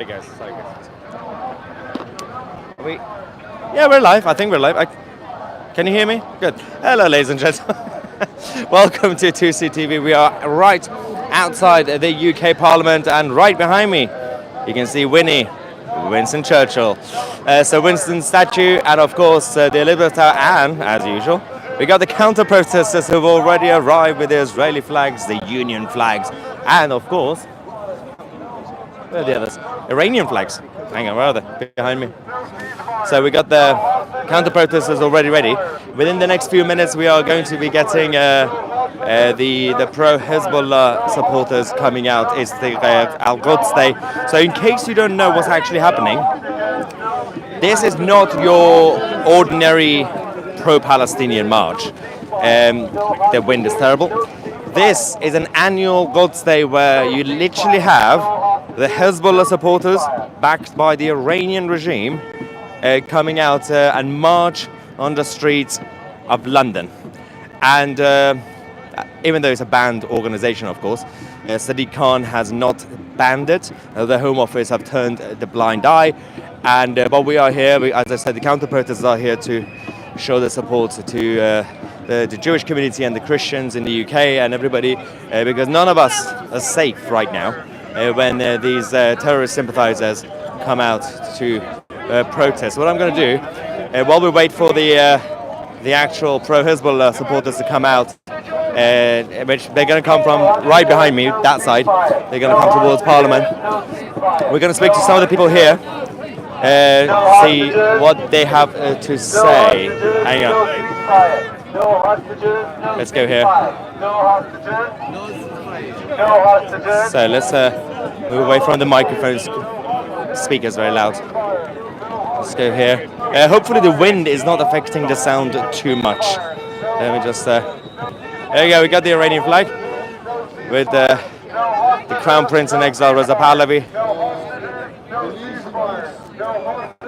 Hey guys, sorry guys. Yeah, we're live. I think we're live. Can you hear me? Good. Hello, ladies and gentlemen. Welcome to Tousi TV. We are right outside the UK Parliament, and right behind me, you can see Winston Churchill. So Winston's statue, and of course the Elizabeth Tower, and as usual, we got the counter-protesters who've already arrived with the Israeli flags, the Union flags, and of course, where are the others? Iranian flags. Hang on, where are they? Behind me. So we got the counter-protesters already ready. Within the next few minutes, we are going to be getting the pro-Hezbollah supporters coming out. It's the Al-Quds Day. So in case you don't know what's actually happening, this is not your ordinary pro-Palestinian march. The wind is terrible. This is an annual Quds Day where you literally have the Hezbollah supporters, backed by the Iranian regime, coming out and march on the streets of London. And even though it's a banned organization, of course, Sadiq Khan has not banned it. The Home Office have turned the blind eye. And but we are here, as I said, the counter-protesters are here to show their support to the Jewish community and the Christians in the UK and everybody, because none of us are safe right now when these terrorist sympathizers come out to protest. What I'm going to do, while we wait for the actual pro-Hezbollah supporters to come out, which they're going to come from right behind me, that side, they're going to come towards Parliament. We're going to speak to some of the people here, see what they have to say. Hang on. Let's go here. So let's move away from the microphones. Speakers very loud. Let's go here. Hopefully the wind is not affecting the sound too much. Let me just. There we go. We got the Iranian flag with the Crown Prince in exile, Reza Pahlavi.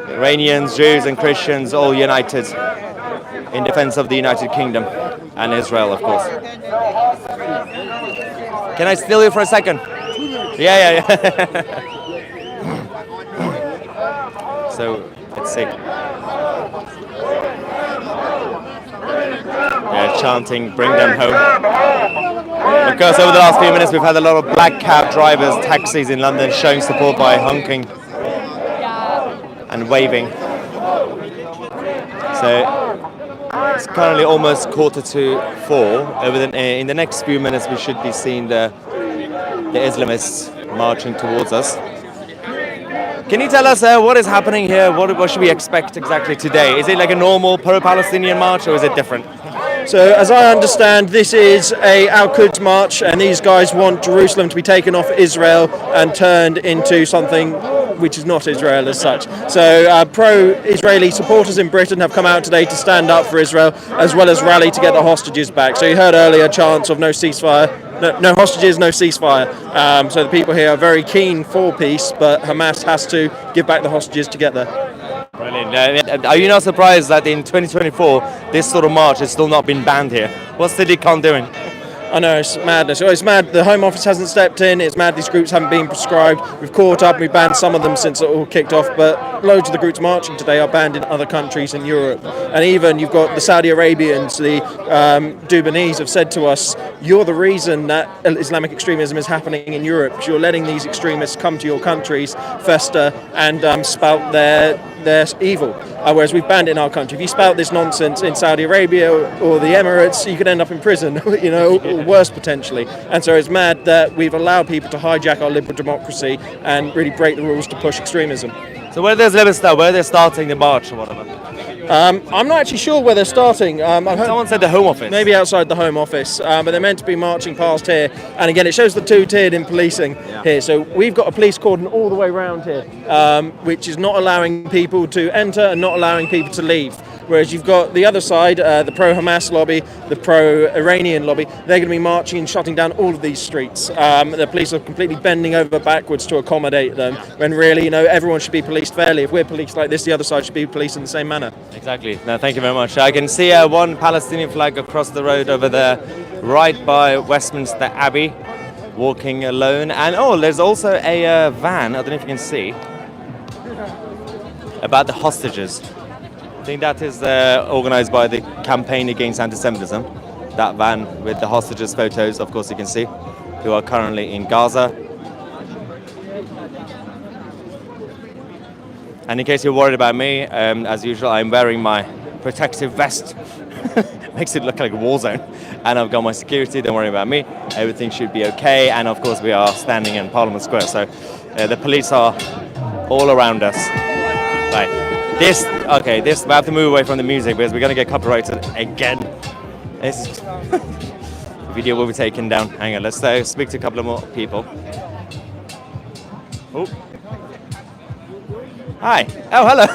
Iranians, Jews, and Christians all united in defense of the United Kingdom and Israel, of course. Can I steal you for a second? Yeah. So, let's see. They're chanting, bring them home. Of course, over the last few minutes, we've had a lot of black cab drivers, taxis in London showing support by honking and waving. So, it's currently almost 3:45. In the next few minutes, we should be seeing the Islamists marching towards us. Can you tell us what is happening here? What should we expect exactly today? Is it like a normal pro-Palestinian march, or is it different? So, as I understand, this is a Al-Quds march, and these guys want Jerusalem to be taken off Israel and turned into something which is not Israel as such. So pro-Israeli supporters in Britain have come out today to stand up for Israel, as well as rally to get the hostages back. So you heard earlier chants of no ceasefire, no hostages, no ceasefire. So the people here are very keen for peace, but Hamas has to give back the hostages to get there. Brilliant. Are you not surprised that in 2024 this sort of march has still not been banned here? What's Sadiq Khan doing? I know, it's madness. It's mad the Home Office hasn't stepped in. It's mad these groups haven't been prescribed. We've caught up and we've banned some of them since it all kicked off, but loads of the groups marching today are banned in other countries in Europe. And even you've got the Saudi Arabians, the Dubanese have said to us, you're the reason that Islamic extremism is happening in Europe, because you're letting these extremists come to your countries, fester, and spout their evil. Whereas we've banned it in our country. If you spout this nonsense in Saudi Arabia or the Emirates, you could end up in prison, or worse potentially. And so it's mad that we've allowed people to hijack our liberal democracy and really break the rules to push extremism. So where there's Livingston, where they're starting the march or whatever? I'm not actually sure where they're starting. Someone said the Home Office. Maybe outside the Home Office, but they're meant to be marching past here. And again, it shows the two-tiered in policing here. So we've got a police cordon all the way around here, which is not allowing people to enter and not allowing people to leave. Whereas you've got the other side, the pro-Hamas lobby, the pro-Iranian lobby, they're going to be marching and shutting down all of these streets. The police are completely bending over backwards to accommodate them, when really, everyone should be policed fairly. If we're policed like this, the other side should be policed in the same manner. Exactly. No, thank you very much. I can see one Palestinian flag across the road over there, right by Westminster Abbey. walking alone. And oh, there's also a van, I don't know if you can see, about the hostages. I think that is organized by the campaign against anti-Semitism. That van with the hostages photos, of course you can see, who are currently in Gaza. And in case you're worried about me, as usual, I'm wearing my protective vest. Makes it look like a war zone. And I've got my security, don't worry about me. Everything should be okay. And of course we are standing in Parliament Square, so the police are all around us. Right. This, we have to move away from the music because we're going to get copyrighted again. This video will be taken down. Hang on, let's speak to a couple of more people. Oh. Hi. Oh, hello. Do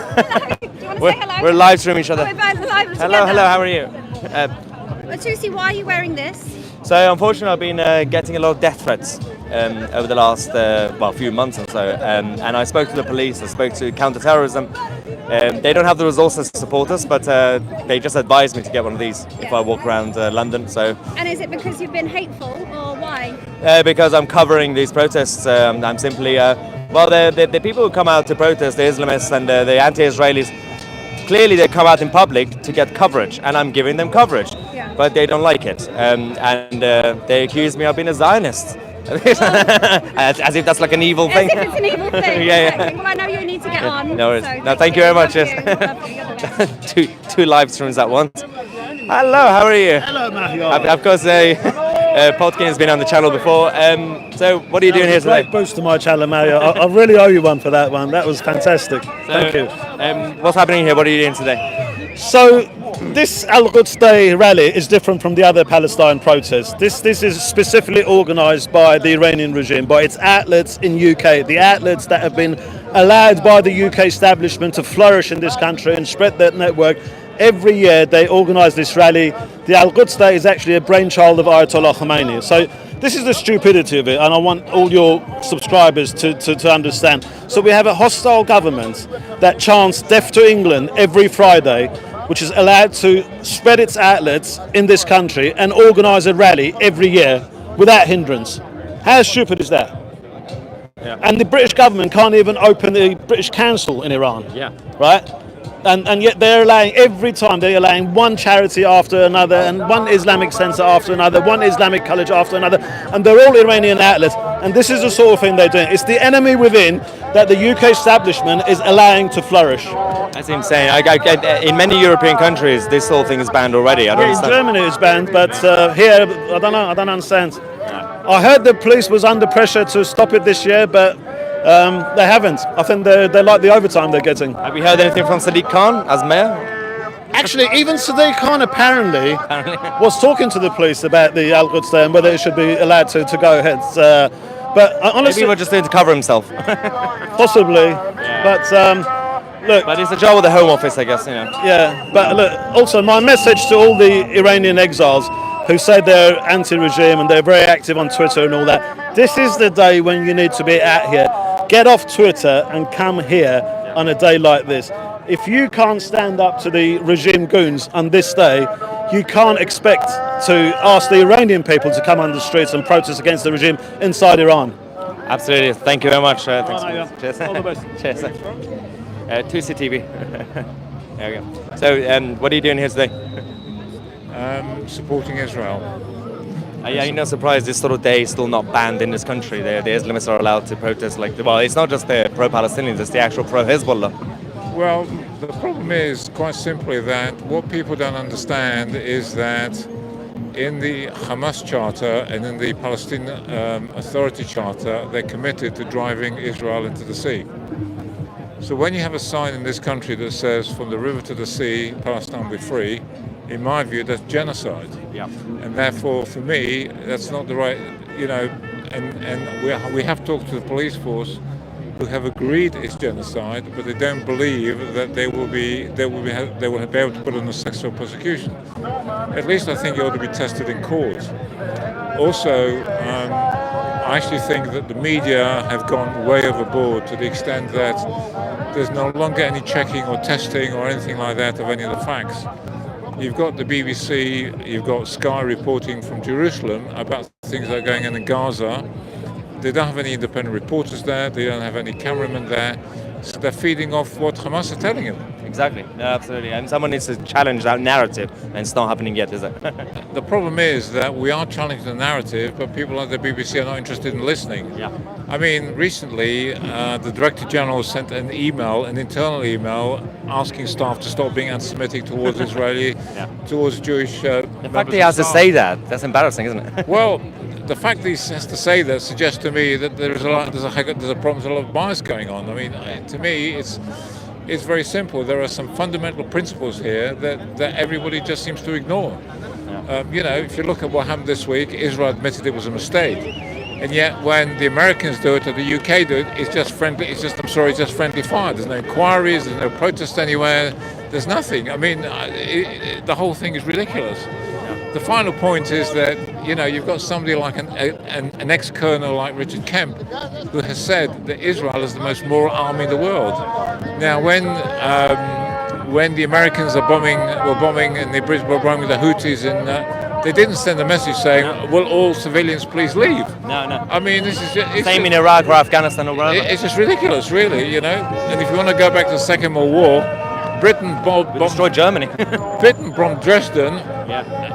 you want to say hello? We're live streaming each other. Oh, we're both live Hello, together. how are you? Tousi, why are you wearing this? So unfortunately, I've been getting a lot of death threats over the last few months or so. And I spoke to the police. I spoke to counter-terrorism. They don't have the resources to support us, but they just advised me to get one of these if I walk around London. So. And is it because you've been hateful, or why? Because I'm covering these protests. I'm simply the people who come out to protest, the Islamists and the anti-Israelis. Clearly, they come out in public to get coverage, and I'm giving them coverage, but they don't like it, and they accuse me of being a Zionist, as if that's like an evil thing. As if it's an evil thing. Yeah. Well, I know you need to get on. No worries. So No, thank you very much. Yes. two live streams at once. Hello, how are you? Hello, Mahia. Of course, Podkin has been on the channel before. So, what are you doing here today? Great boost to my channel, Mahia. I really owe you one for that one. That was fantastic. Thank you. What's happening here? What are you doing today? So, this Al-Quds Day rally is different from the other Palestine protests. This is specifically organised by the Iranian regime, by its outlets in UK, the outlets that have been allowed by the UK establishment to flourish in this country and spread their network. Every year they organise this rally. The Al-Quds Day is actually a brainchild of Ayatollah Khomeini. So this is the stupidity of it, and I want all your subscribers to understand. So we have a hostile government that chants death to England every Friday, which is allowed to spread its outlets in this country and organise a rally every year without hindrance. How stupid is that? Yeah. And the British government can't even open the British Council in Iran. Yeah. Right? And yet they're allowing, every time they're allowing one charity after another, and one Islamic centre after another, one Islamic college after another, and they're all Iranian outlets. And this is the sort of thing they're doing. It's the enemy within that the UK establishment is allowing to flourish. That's insane. In many European countries, this whole thing is banned already. I don't understand. In Germany it's banned, but here, I don't know. I don't understand. Yeah. I heard the police was under pressure to stop it this year, but they haven't. I think they like the overtime they're getting. Have you heard anything from Sadiq Khan as mayor? Actually, even Sadiq Khan apparently was talking to the police about the Al-Quds Day and whether it should be allowed to go ahead. But honestly, maybe he was just doing to cover himself. Possibly, but look. But it's a job with the Home Office, I guess. You know. Yeah, but look. Also, my message to all the Iranian exiles who say they're anti-regime and they're very active on Twitter and all that. This is the day when you need to be out here. Get off Twitter and come here on a day like this. If you can't stand up to the regime goons on this day, you can't expect to ask the Iranian people to come on the streets and protest against the regime inside Iran. Absolutely. Thank you very much. Thanks. Cheers. All the best. Cheers. Tousi TV. There we go. So, what are you doing here today? Supporting Israel. Are you not surprised this sort of day is still not banned in this country? The Islamists are allowed to protest it's not just the pro-Palestinians, it's the actual pro-Hezbollah. Well, the problem is quite simply that what people don't understand is that in the Hamas Charter and in the Palestinian Authority Charter, they're committed to driving Israel into the sea. So when you have a sign in this country that says from the river to the sea, Palestine will be free, in my view, that's genocide. Yeah. And therefore, for me, that's not the right, and we have talked to the police force who have agreed it's genocide, but they don't believe that they will be able to put on a sexual prosecution. At least I think it ought to be tested in court. Also, I actually think that the media have gone way overboard to the extent that there's no longer any checking or testing or anything like that of any of the facts. You've got the BBC, you've got Sky reporting from Jerusalem about things that are going on in Gaza. They don't have any independent reporters there, they don't have any cameramen there, so they're feeding off what Hamas are telling them. Exactly. No, absolutely. And someone needs to challenge that narrative, and it's not happening yet, is it? The problem is that we are challenging the narrative, but people like the BBC are not interested in listening. Yeah. I mean, recently, the Director General sent an internal email, asking staff to stop being anti-Semitic towards Israeli, towards Jewish. The fact he has to say that's embarrassing, isn't it? Well, the fact that he has to say that suggests to me that there's a problem, there's a lot of bias going on. I mean, to me, it's very simple. There are some fundamental principles here that everybody just seems to ignore. If you look at what happened this week, Israel admitted it was a mistake. And yet when the Americans do it or the UK do it, it's just friendly fire. There's no inquiries, there's no protest anywhere, there's nothing. I mean, the whole thing is ridiculous. The final point is that, you've got somebody like an ex-colonel like Richard Kemp, who has said that Israel is the most moral army in the world. Now, when the Americans were bombing and the British were bombing the Houthis, they didn't send a message saying, "Will all civilians please leave?" No. I mean, this is just, same in Iraq or Afghanistan or wherever. It's just ridiculous, really. And if you want to go back to the Second World War, Britain destroyed Germany. Britain bombed Dresden.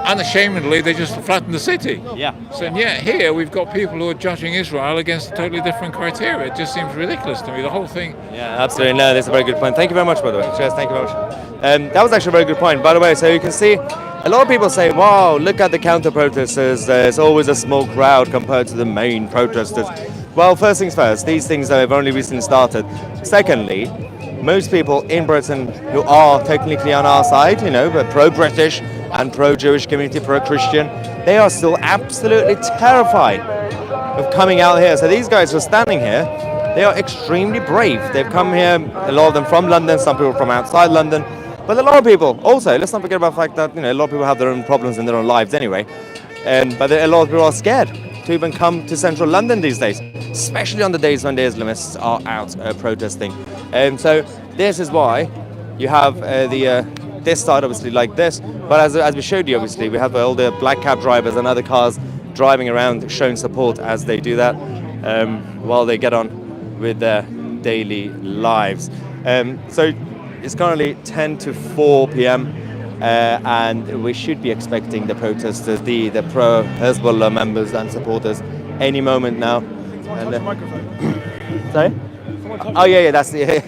Unashamedly, they just flattened the city. Yeah. So yet here we've got people who are judging Israel against totally different criteria. It just seems ridiculous to me. The whole thing. Yeah, absolutely. No, that's a very good point. Thank you very much, by the way. Cheers. Thank you very much. That was actually a very good point, by the way. So you can see a lot of people say, "Wow, look at the counter-protesters. There's always a small crowd compared to the main protesters." Well, first things first. These things have only recently started. Secondly, most people in Britain who are technically on our side, but pro-British and pro-Jewish community, pro-Christian, they are still absolutely terrified of coming out here. So these guys who are standing here, they are extremely brave. They've come here, a lot of them from London, some people from outside London, but a lot of people also, let's not forget about the fact that a lot of people have their own problems in their own lives anyway, but a lot of people are scared to even come to central London these days, especially on the days when the Islamists are out protesting. So this is why you have this side obviously like this, but as we showed you, obviously we have all the black cab drivers and other cars driving around showing support as they do that while they get on with their daily lives. So it's currently 10 to 4 p.m. And we should be expecting the protesters, the pro-Hezbollah members and supporters any moment now. And, sorry? Oh yeah, that's the.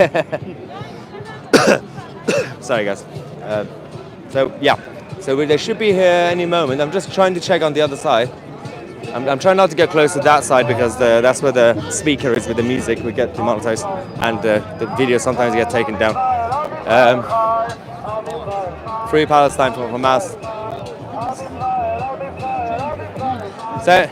Sorry guys. So they should be here any moment. I'm just trying to check on the other side. I'm trying not to get close to that side because that's where the speaker is with the music. We get demonetized, and the video sometimes get taken down. Free Palestine from Hamas. So,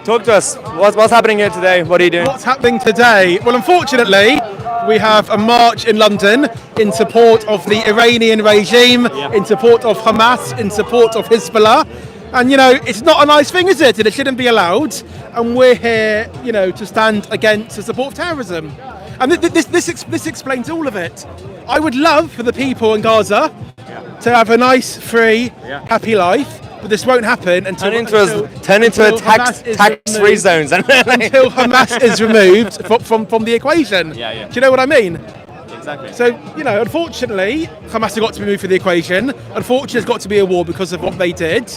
talk to us. What's happening here today? What are you doing? What's happening today? Well, unfortunately, we have a march in London in support of the Iranian regime, in support of Hamas, in support of Hezbollah. And, it's not a nice thing, is it? And it shouldn't be allowed. And we're here, to stand against the support of terrorism. And this explains all of it. I would love for the people in Gaza to have a nice, free, happy life, but this won't happen until turn into a tax-free zones until Hamas is removed from the equation. Do you know what I mean? Exactly. So, unfortunately, Hamas have got to be moved from the equation. Unfortunately, there's got to be a war because of what they did.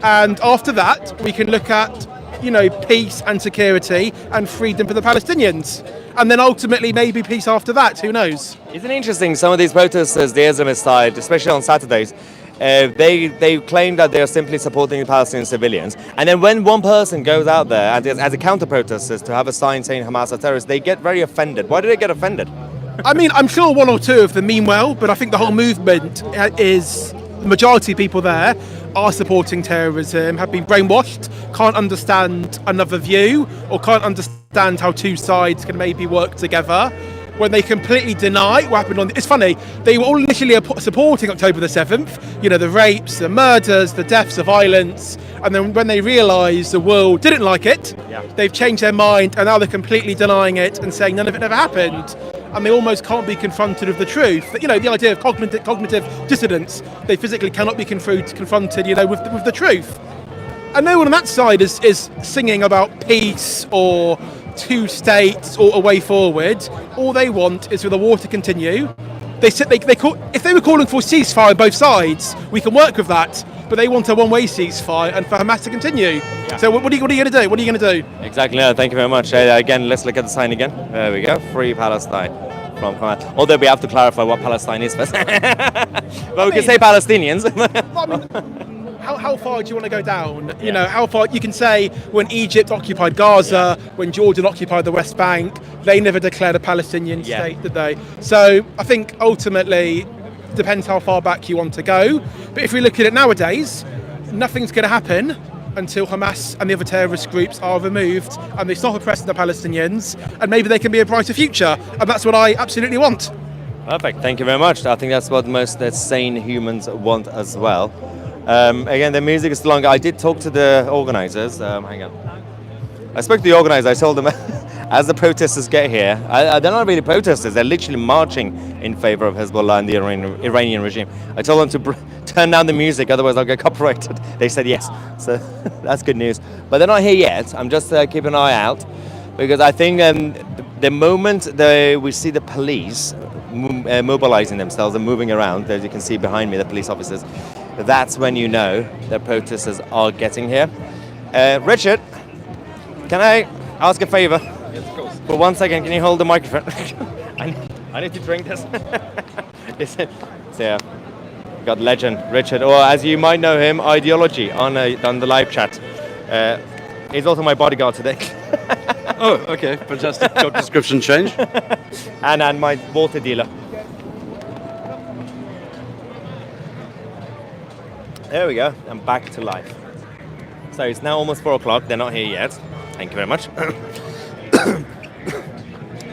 And after that, we can look at, peace and security and freedom for the Palestinians. And then ultimately maybe peace after that, who knows? Isn't it interesting, some of these protesters, the Islamist side, especially on Saturdays, they claim that they are simply supporting the Palestinian civilians. And then when one person goes out there and as a counter-protester to have a sign saying Hamas are terrorists, they get very offended. Why do they get offended? I mean, I'm sure one or two of them mean well, but I think the whole movement is, the majority of people there are supporting terrorism, have been brainwashed, can't understand another view, or can't understand how two sides can maybe work together. When they completely deny what happened it's funny, they were all initially supporting October the 7th, the rapes, the murders, the deaths, the violence, and then when they realised the world didn't like it, they've changed their mind and now they're completely denying it and saying none of it ever happened. and they almost can't be confronted with the truth. You know, the idea of cognitive dissonance. They physically cannot be confronted, you know, with the truth. And no one on that side is singing about peace or two states or a way forward. All they want is for the war to continue. If they were calling for a ceasefire on both sides, we can work with that. But they want a one-way ceasefire and for Hamas to continue. Yeah. So what are you going to do? What are you going to do? Exactly. No, thank you very much. Again, let's look at the sign again. There we go. Free Palestine from Hamas. Although we have to clarify what Palestine is first. But we can say Palestinians. How far do you want to go down? You know, how far you can say when Egypt occupied Gaza, when Jordan occupied the West Bank, they never declared a Palestinian state, did they? So I think ultimately depends how far back you want to go. But if we look at it nowadays, nothing's going to happen until Hamas and the other terrorist groups are removed and they stop oppressing the Palestinians, and maybe they can be a brighter future. And that's what I absolutely want. Perfect. Thank you very much. I think that's what most sane humans want as well. Again, the music is long. I did talk to the organizers. Hang on. I spoke to the organizers. I told them as the protesters get here, they're not really protesters. They're literally marching in favor of Hezbollah and the Iranian regime. I told them to turn down the music, otherwise I'll get copyrighted. They said yes. So that's good news. But they're not here yet. I'm just keeping an eye out, because I think the moment we see the police mobilizing themselves and moving around, as you can see behind me, the police officers, that's when you know the protesters are getting here. Richard, can I ask a favor? Yes, of course. For 1 second, can you hold the microphone? I need to drink this. Listen, so got legend Richard, or as you might know him, Ideology on the live chat. He's also my bodyguard today. Oh, okay, fantastic. Job description change. and my water dealer. There we go. I'm back to life. So it's now almost 4 o'clock. They're not here yet. Thank you very much.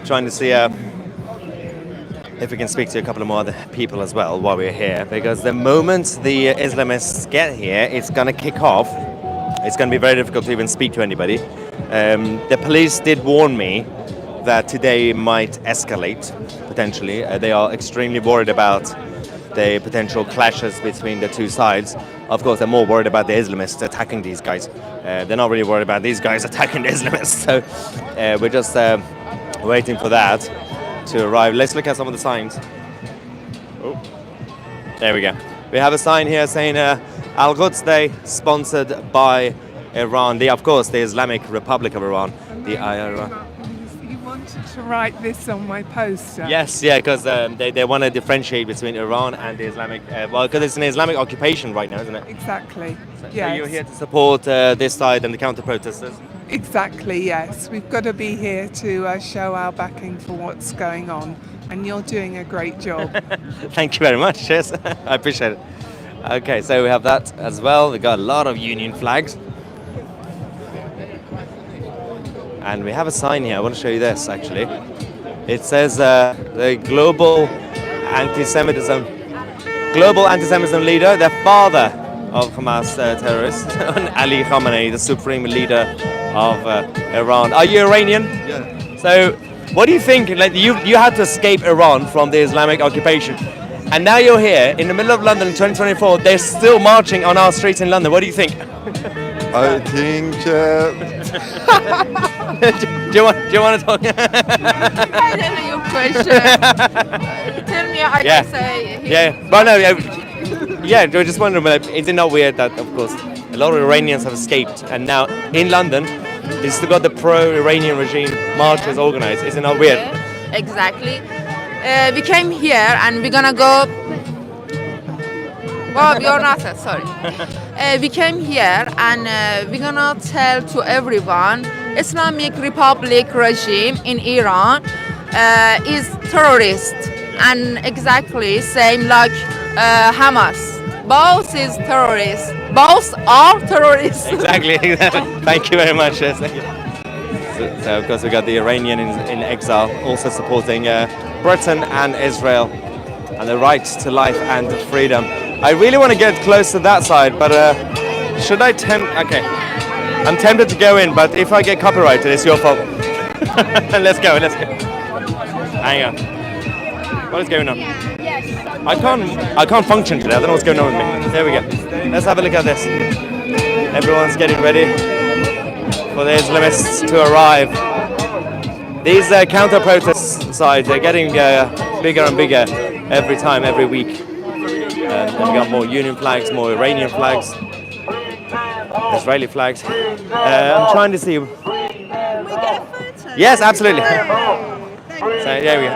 Trying to see if we can speak to a couple of more other people as well while we're here, because the moment the Islamists get here, it's going to kick off. It's going to be very difficult to even speak to anybody. The police did warn me that today might escalate, potentially. They are extremely worried about the potential clashes between the two sides. Of course, they're more worried about the Islamists attacking these guys. They're not really worried about these guys attacking the Islamists. So we're just waiting for that to arrive. Let's look at some of the signs. Oh, there we go. We have a sign here saying Al-Quds Day, sponsored by Iran. Of course, the Islamic Republic of Iran, the IRA. You wanted to write this on my poster? Yes, yeah, because they want to differentiate between Iran and the Islamic, well, because it's an Islamic occupation right now, isn't it? Exactly, So yes. you're here to support this side and the counter-protesters? Exactly, yes. We've got to be here to show our backing for what's going on, and you're doing a great job. Thank you very much, cheers. I appreciate it. Okay, so we have that as well. We've got a lot of Union flags. And we have a sign here. I want to show you this, actually. It says the global anti-Semitism leader, the father of Hamas terrorists, Ali Khamenei, the supreme leader of Iran. Are you Iranian? Yeah. So, what do you think? Like you had to escape Iran from the Islamic occupation, and now you're here in the middle of London in 2024. They're still marching on our streets in London. What do you think? I think. do you want to talk? I don't know your question. Tell me, I can say. Yeah, but no, yeah, I just wondering, is it not weird that, of course, a lot of Iranians have escaped, and now in London, they still got the pro-Iranian regime marches organized. Is it not weird? Yeah, exactly. We came here and we're gonna go. Oh, you're not, sorry. We came here and we're gonna tell to everyone Islamic Republic regime in Iran is terrorist, and exactly same like Hamas. Both is terrorists. Both are terrorists. Exactly. Thank you very much. Yes, thank you. So, of course, we got the Iranian in exile also supporting Britain and Israel and the right to life and freedom. I really want to get close to that side, but should I Okay, I'm tempted to go in, but if I get copyrighted, it's your fault. Let's go. Hang on. What is going on? I can't function today. I don't know what's going on with me. There we go. Let's have a look at this. Everyone's getting ready for the Islamists to arrive. These counter-protest sides are getting bigger and bigger every time, every week. And we got more Union flags, more Iranian flags, Israeli flags. I'm trying to see. Yes, absolutely. So, there we go.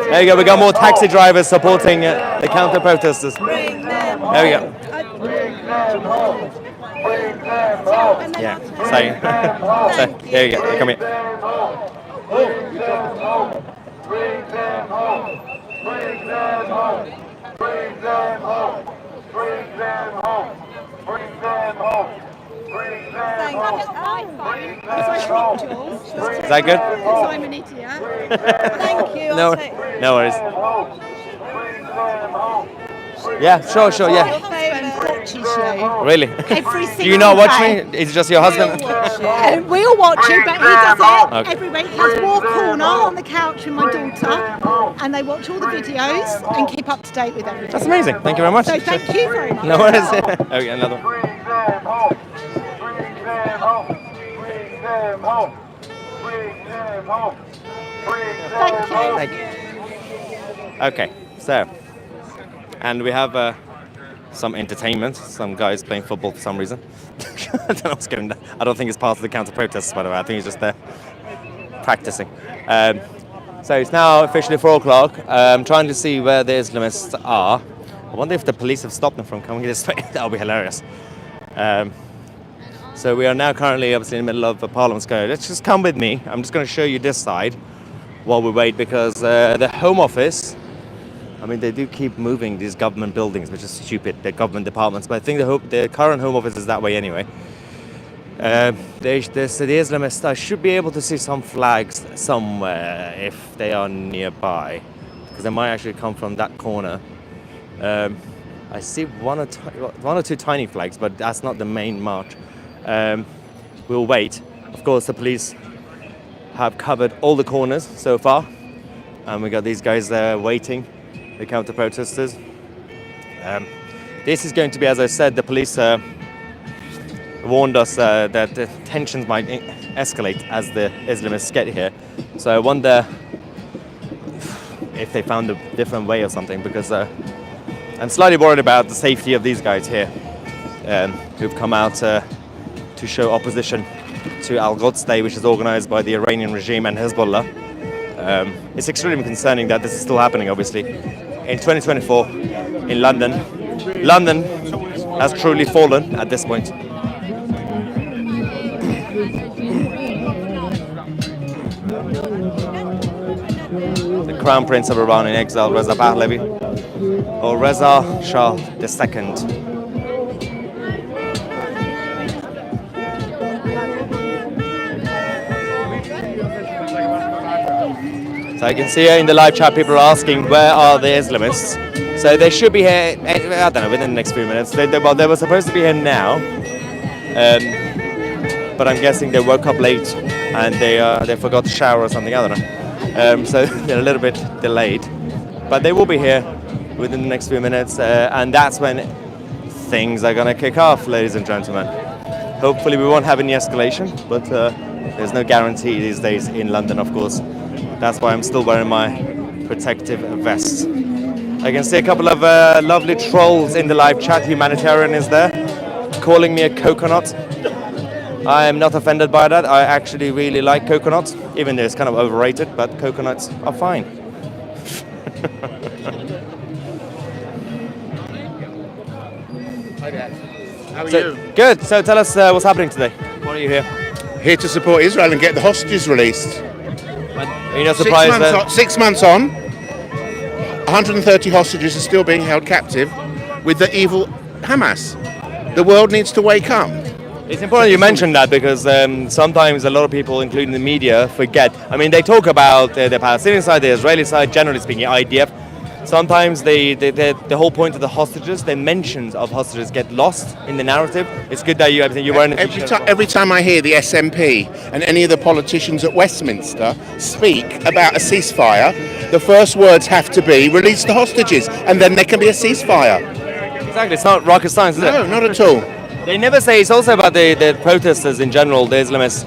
There you go. We got more taxi drivers supporting the counter-protesters. There we go. Yeah. So there you go. Come here. Bring them home. Bring them home. Bring them home. Bring them home. Bring them home. Bring them home. Is that good? I'm an idiot. Thank you. No worries. Yeah, sure, yeah. Really? Do you not watch me? Is it just your husband? We all watch you, but he does it Okay. every week. He has War Corner on the couch with my daughter, and they watch all the videos and keep up to date with everything. That's amazing. Thank you very much. So thank you very much. No worries. Okay, another one. Bring them home. Bring them home. Bring them home. Bring them home. Bring them home. Thank you. Okay, so, and we have some entertainment. Some guys playing football for some reason. I don't know what's going on. I don't think it's part of the counter-protests, by the way. I think it's just there practicing. So it's now officially 4 o'clock. I'm trying to see where the Islamists are. I wonder if the police have stopped them from coming this way. That would be hilarious. So we are now currently obviously in the middle of the Parliament Square. Let's just come with me. I'm just going to show you this side while we wait, because the Home Office, I mean, they do keep moving these government buildings, which is stupid, the government departments, but I think the current Home Office is that way anyway. The Islamists, I should be able to see some flags somewhere if they are nearby, because they might actually come from that corner. I see one or two tiny flags, but that's not the main march. We'll wait. Of course, the police have covered all the corners so far, and we got these guys there waiting, the counter-protesters. This is going to be, as I said, the police warned us that the tensions might escalate as the Islamists get here. So I wonder if they found a different way or something, because I'm slightly worried about the safety of these guys here, who've come out to show opposition to Al-Quds Day, which is organized by the Iranian regime and Hezbollah. It's extremely concerning that this is still happening, obviously. In 2024, in London has truly fallen at this point. The Crown Prince of Iran in exile, Reza Pahlavi, or Reza Shah II. So I can see here in the live chat people are asking, where are the Islamists? So they should be here, I don't know, within the next few minutes. They were supposed to be here now, but I'm guessing they woke up late and they forgot to shower or something, I don't know. So they're a little bit delayed. But they will be here within the next few minutes, and that's when things are going to kick off, ladies and gentlemen. Hopefully we won't have any escalation, but there's no guarantee these days in London, of course. That's why I'm still wearing my protective vest. I can see a couple of lovely trolls in the live chat. Humanitarian is there, calling me a coconut. I am not offended by that. I actually really like coconuts, even though it's kind of overrated, but coconuts are fine. Hi Dad. How are So, you? good. So tell us what's happening today. Why are you here? Here to support Israel and get the hostages released. Are you not surprised that 6 months on, 130 hostages are still being held captive with the evil Hamas. The world needs to wake up. it's important you mention that, because sometimes a lot of people, including the media, forget. I mean, they talk about the Palestinian side, the Israeli side, generally speaking, IDF, Sometimes the whole point of the hostages, the mentions of hostages get lost in the narrative. It's good that you weren't Every time I hear the SNP and any of the politicians at Westminster speak about a ceasefire, the first words have to be release the hostages, and then there can be a ceasefire. Exactly, it's not rocket science, is it? No, not at all. They never say, it's also about the protesters in general, the Islamists.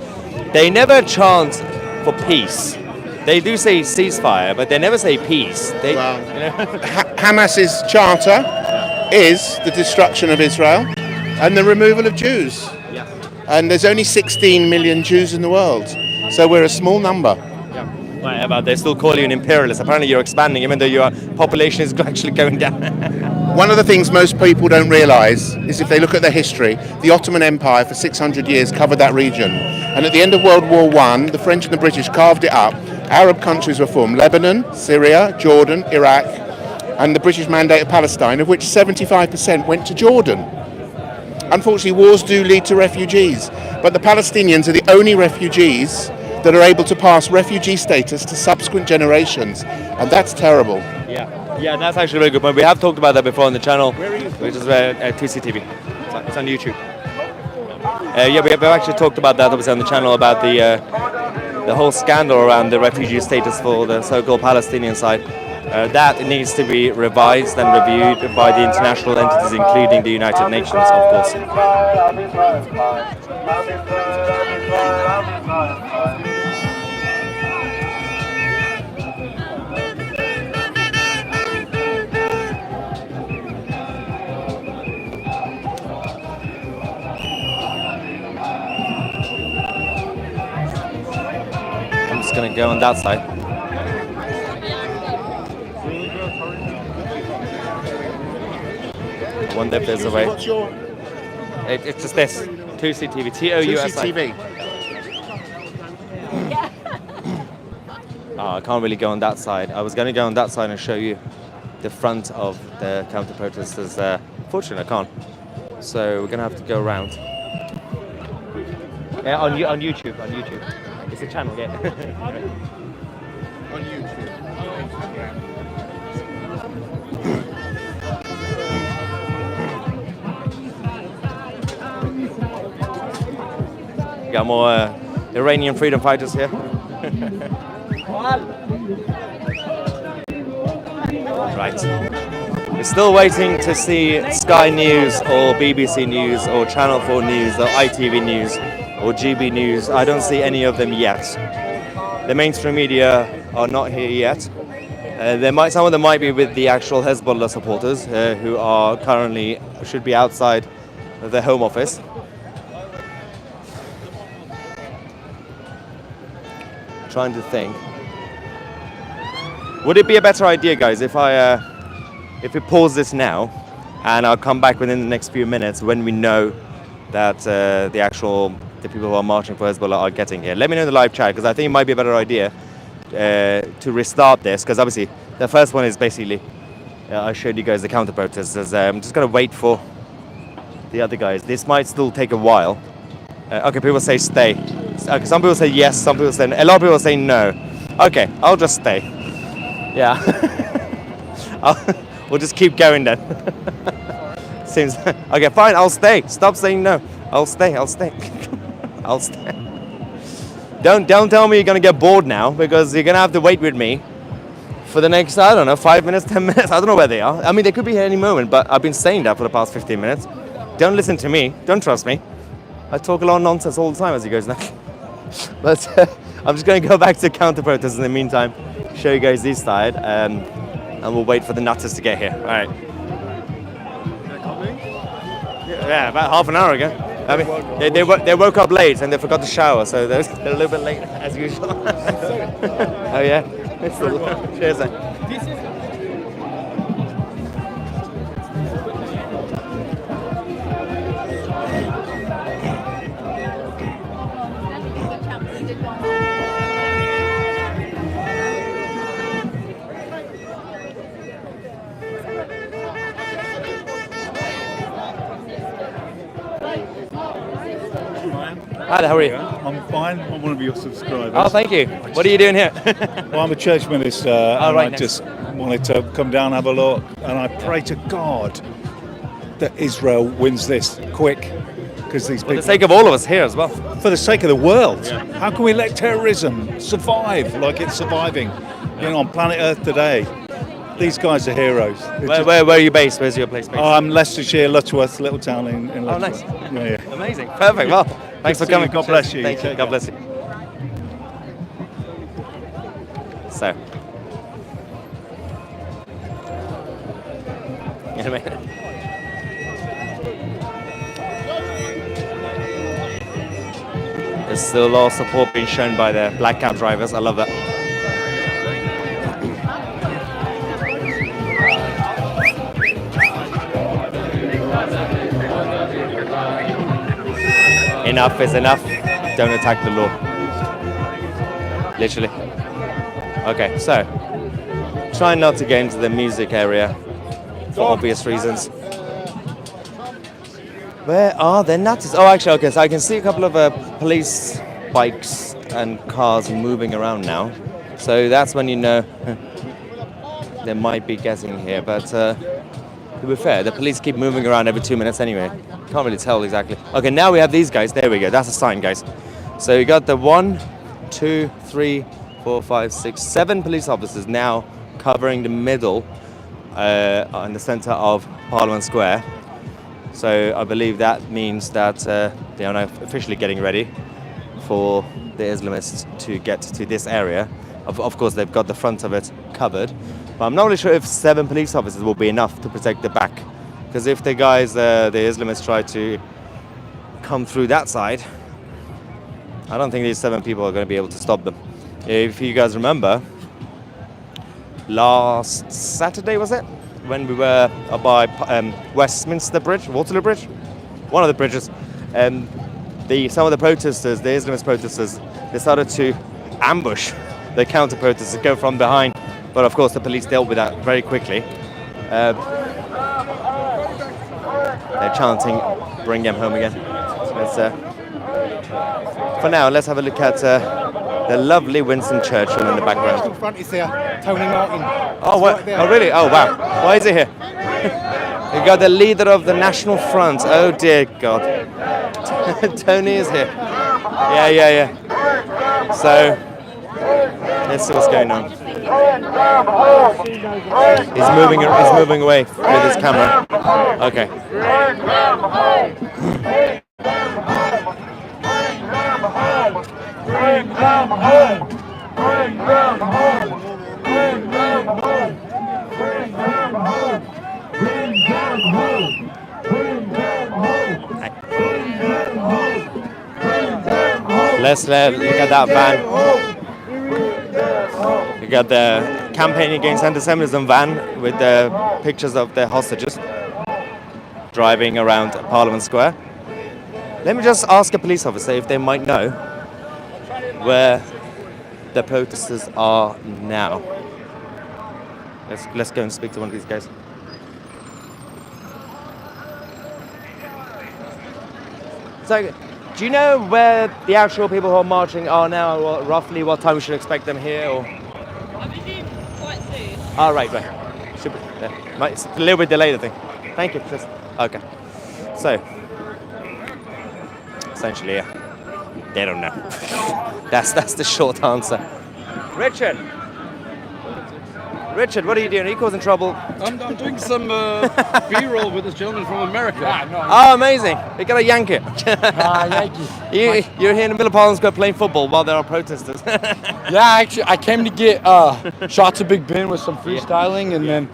They never chant for peace. They do say ceasefire, but they never say peace. Hamas's charter is the destruction of Israel and the removal of Jews. Yeah. And there's only 16 million Jews in the world, so we're a small number. Right, but they still call you an imperialist. Apparently you're expanding, even though your population is actually going down. One of the things most people don't realise is if they look at the history, the Ottoman Empire for 600 years covered that region. And at the end of World War I, the French and the British carved it up. Arab countries were formed: Lebanon, Syria, Jordan, Iraq, and the British Mandate of Palestine, of which 75% went to Jordan. Unfortunately, wars do lead to refugees, but the Palestinians are the only refugees that are able to pass refugee status to subsequent generations, and that's terrible. Yeah, that's actually a very good point. We have talked about that before on the channel, which is Tousi TV. It's on YouTube. We've actually talked about that obviously on the channel, about the whole scandal around the refugee status for the so-called Palestinian side. That needs to be revised and reviewed by the international entities, including the United Nations, of course. I'm just going to go on that side. I wonder if there's a way. What's your It's just this. Tousi TV. Tousi TV? I can't really go on that side. I was going to go on that side and show you the front of the counter-protesters. Fortunately, I can't. So we're going to have to go around. Yeah, on YouTube. On YouTube. It's a channel, yeah. On YouTube. Got more Iranian freedom fighters here. Right. We're still waiting to see Sky News or BBC News or Channel 4 News or ITV News or GB News. I don't see any of them yet. The mainstream media are not here yet. Some of them might be with the actual Hezbollah supporters who are currently should be outside of their home office. Trying to think. Would it be a better idea, guys, if we pause this now and I'll come back within the next few minutes when we know that the people who are marching for Hezbollah are getting here? Let me know in the live chat, because I think it might be a better idea to restart this, because obviously the first one is basically I showed you guys the counter protesters. I'm just going to wait for the other guys. This might still take a while. Okay, people say stay. Okay, some people say yes, some people say no. A lot of people say no. Okay, I'll just stay. Yeah. We'll just keep going then. Seems okay, fine, I'll stay. Stop saying no. I'll stay. I'll stay. Don't tell me you're gonna get bored now, because you're gonna have to wait with me for the next, I don't know, 5 minutes, 10 minutes. I don't know where they are. I mean, they could be here any moment, but I've been saying that for the past 15 minutes. Don't listen to me. Don't trust me. I talk a lot of nonsense all the time, as you guys know. But I'm just going to go back to counter-protesters in the meantime, show you guys this side, and we'll wait for the nutters to get here. All right. Yeah, about half an hour ago. I mean, they woke up late and they forgot to shower, so they're a little bit late as usual. Oh yeah. Cheers. Hi there, how are you? I'm fine. I'm one of your subscribers. Oh, thank you. What are you doing here? Well, I'm a church minister. Oh, and right, I just wanted to come down and have a look, and I pray to God that Israel wins this quick, because these For people, the sake of all of us here as well. for the sake of the world. How can we let terrorism survive like it's surviving, on planet Earth today? These guys are heroes. Where are you based? Where's your place based? I'm Leicestershire, Lutterworth, little town in Oh, nice. Lutterworth. Yeah. Amazing. Perfect. Well, thanks for to see you. coming. God bless you. Thank you. Take God care. bless you. So. In a minute. There's still a lot of support being shown by the black cab drivers. I love that. Enough is enough. Don't attack the law. Literally. Okay, so try not to get into the music area for obvious reasons. Where are the nutters? Oh, actually, okay, so I can see a couple of police bikes and cars moving around now. So that's when you know there might be getting here. But to be fair, the police keep moving around every 2 minutes anyway. Can't really tell exactly. Okay, now we have these guys. There we go. That's a sign, guys. So you got the 1, 2, 3, 4, 5, 6, 7 police officers now covering the middle in the center of Parliament Square. So I believe that means that they are now officially getting ready for the Islamists to get to this area. Of course, they've got the front of it covered. But I'm not really sure if 7 police officers will be enough to protect the back. Because if the guys, the Islamists, try to come through that side, I don't think these 7 people are going to be able to stop them. If you guys remember, last Saturday, was it? When we were by Westminster Bridge, Waterloo Bridge? One of the bridges. Some of the protesters, the Islamist protesters, decided to ambush the counter-protesters, go from behind. But of course, the police dealt with that very quickly. They're chanting, bring them home again. So for now, let's have a look at the lovely Winston Churchill in the background. In front is there, Tony Martin. Oh, what? Oh, really? Oh, wow. Why is he here? You got the leader of the National Front. Oh, dear God. Tony is here. Yeah. So, let's see what's going on. He's moving away with his camera. Okay. Bring them home! Bring them home! Bring them home! Bring them home! Bring them home! Bring them home! Bring them home! Bring them home! Let's look at that van. You got the campaign against anti-Semitism van with the pictures of the hostages driving around Parliament Square. Let me just ask a police officer if they might know where the protesters are now. Let's go and speak to one of these guys. So, do you know where the actual people who are marching are now, or roughly what time we should expect them here? Or? I presume quite soon. Oh, right. Super. Yeah. It's a little bit delayed, I think. Thank you. Okay. So, essentially, yeah. They don't know. That's the short answer. Richard, what are you doing? Are you causing trouble? I'm doing some B-roll with this gentleman from America. Oh, amazing. We got to yank it. You're here in the middle of Parliament Square playing football while there are protesters. Yeah, actually, I came to get shots of Big Ben with some freestyling, and then,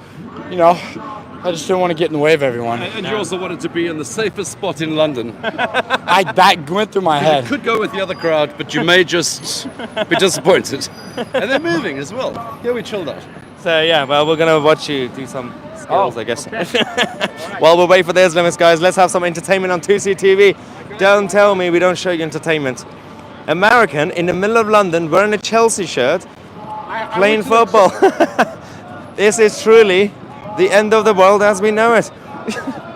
I just didn't want to get in the way of everyone. And you also wanted to be in the safest spot in London. That went through my head. You could go with the other crowd, but you may just be disappointed. And they're moving as well. Yeah, we chilled out. So yeah, well, we're gonna watch you do some skills, I guess. While we wait for the Islamists, guys, let's have some entertainment on Tousi TV. Don't tell me we don't show you entertainment. American in the middle of London wearing a Chelsea shirt, playing football. This is truly the end of the world as we know it.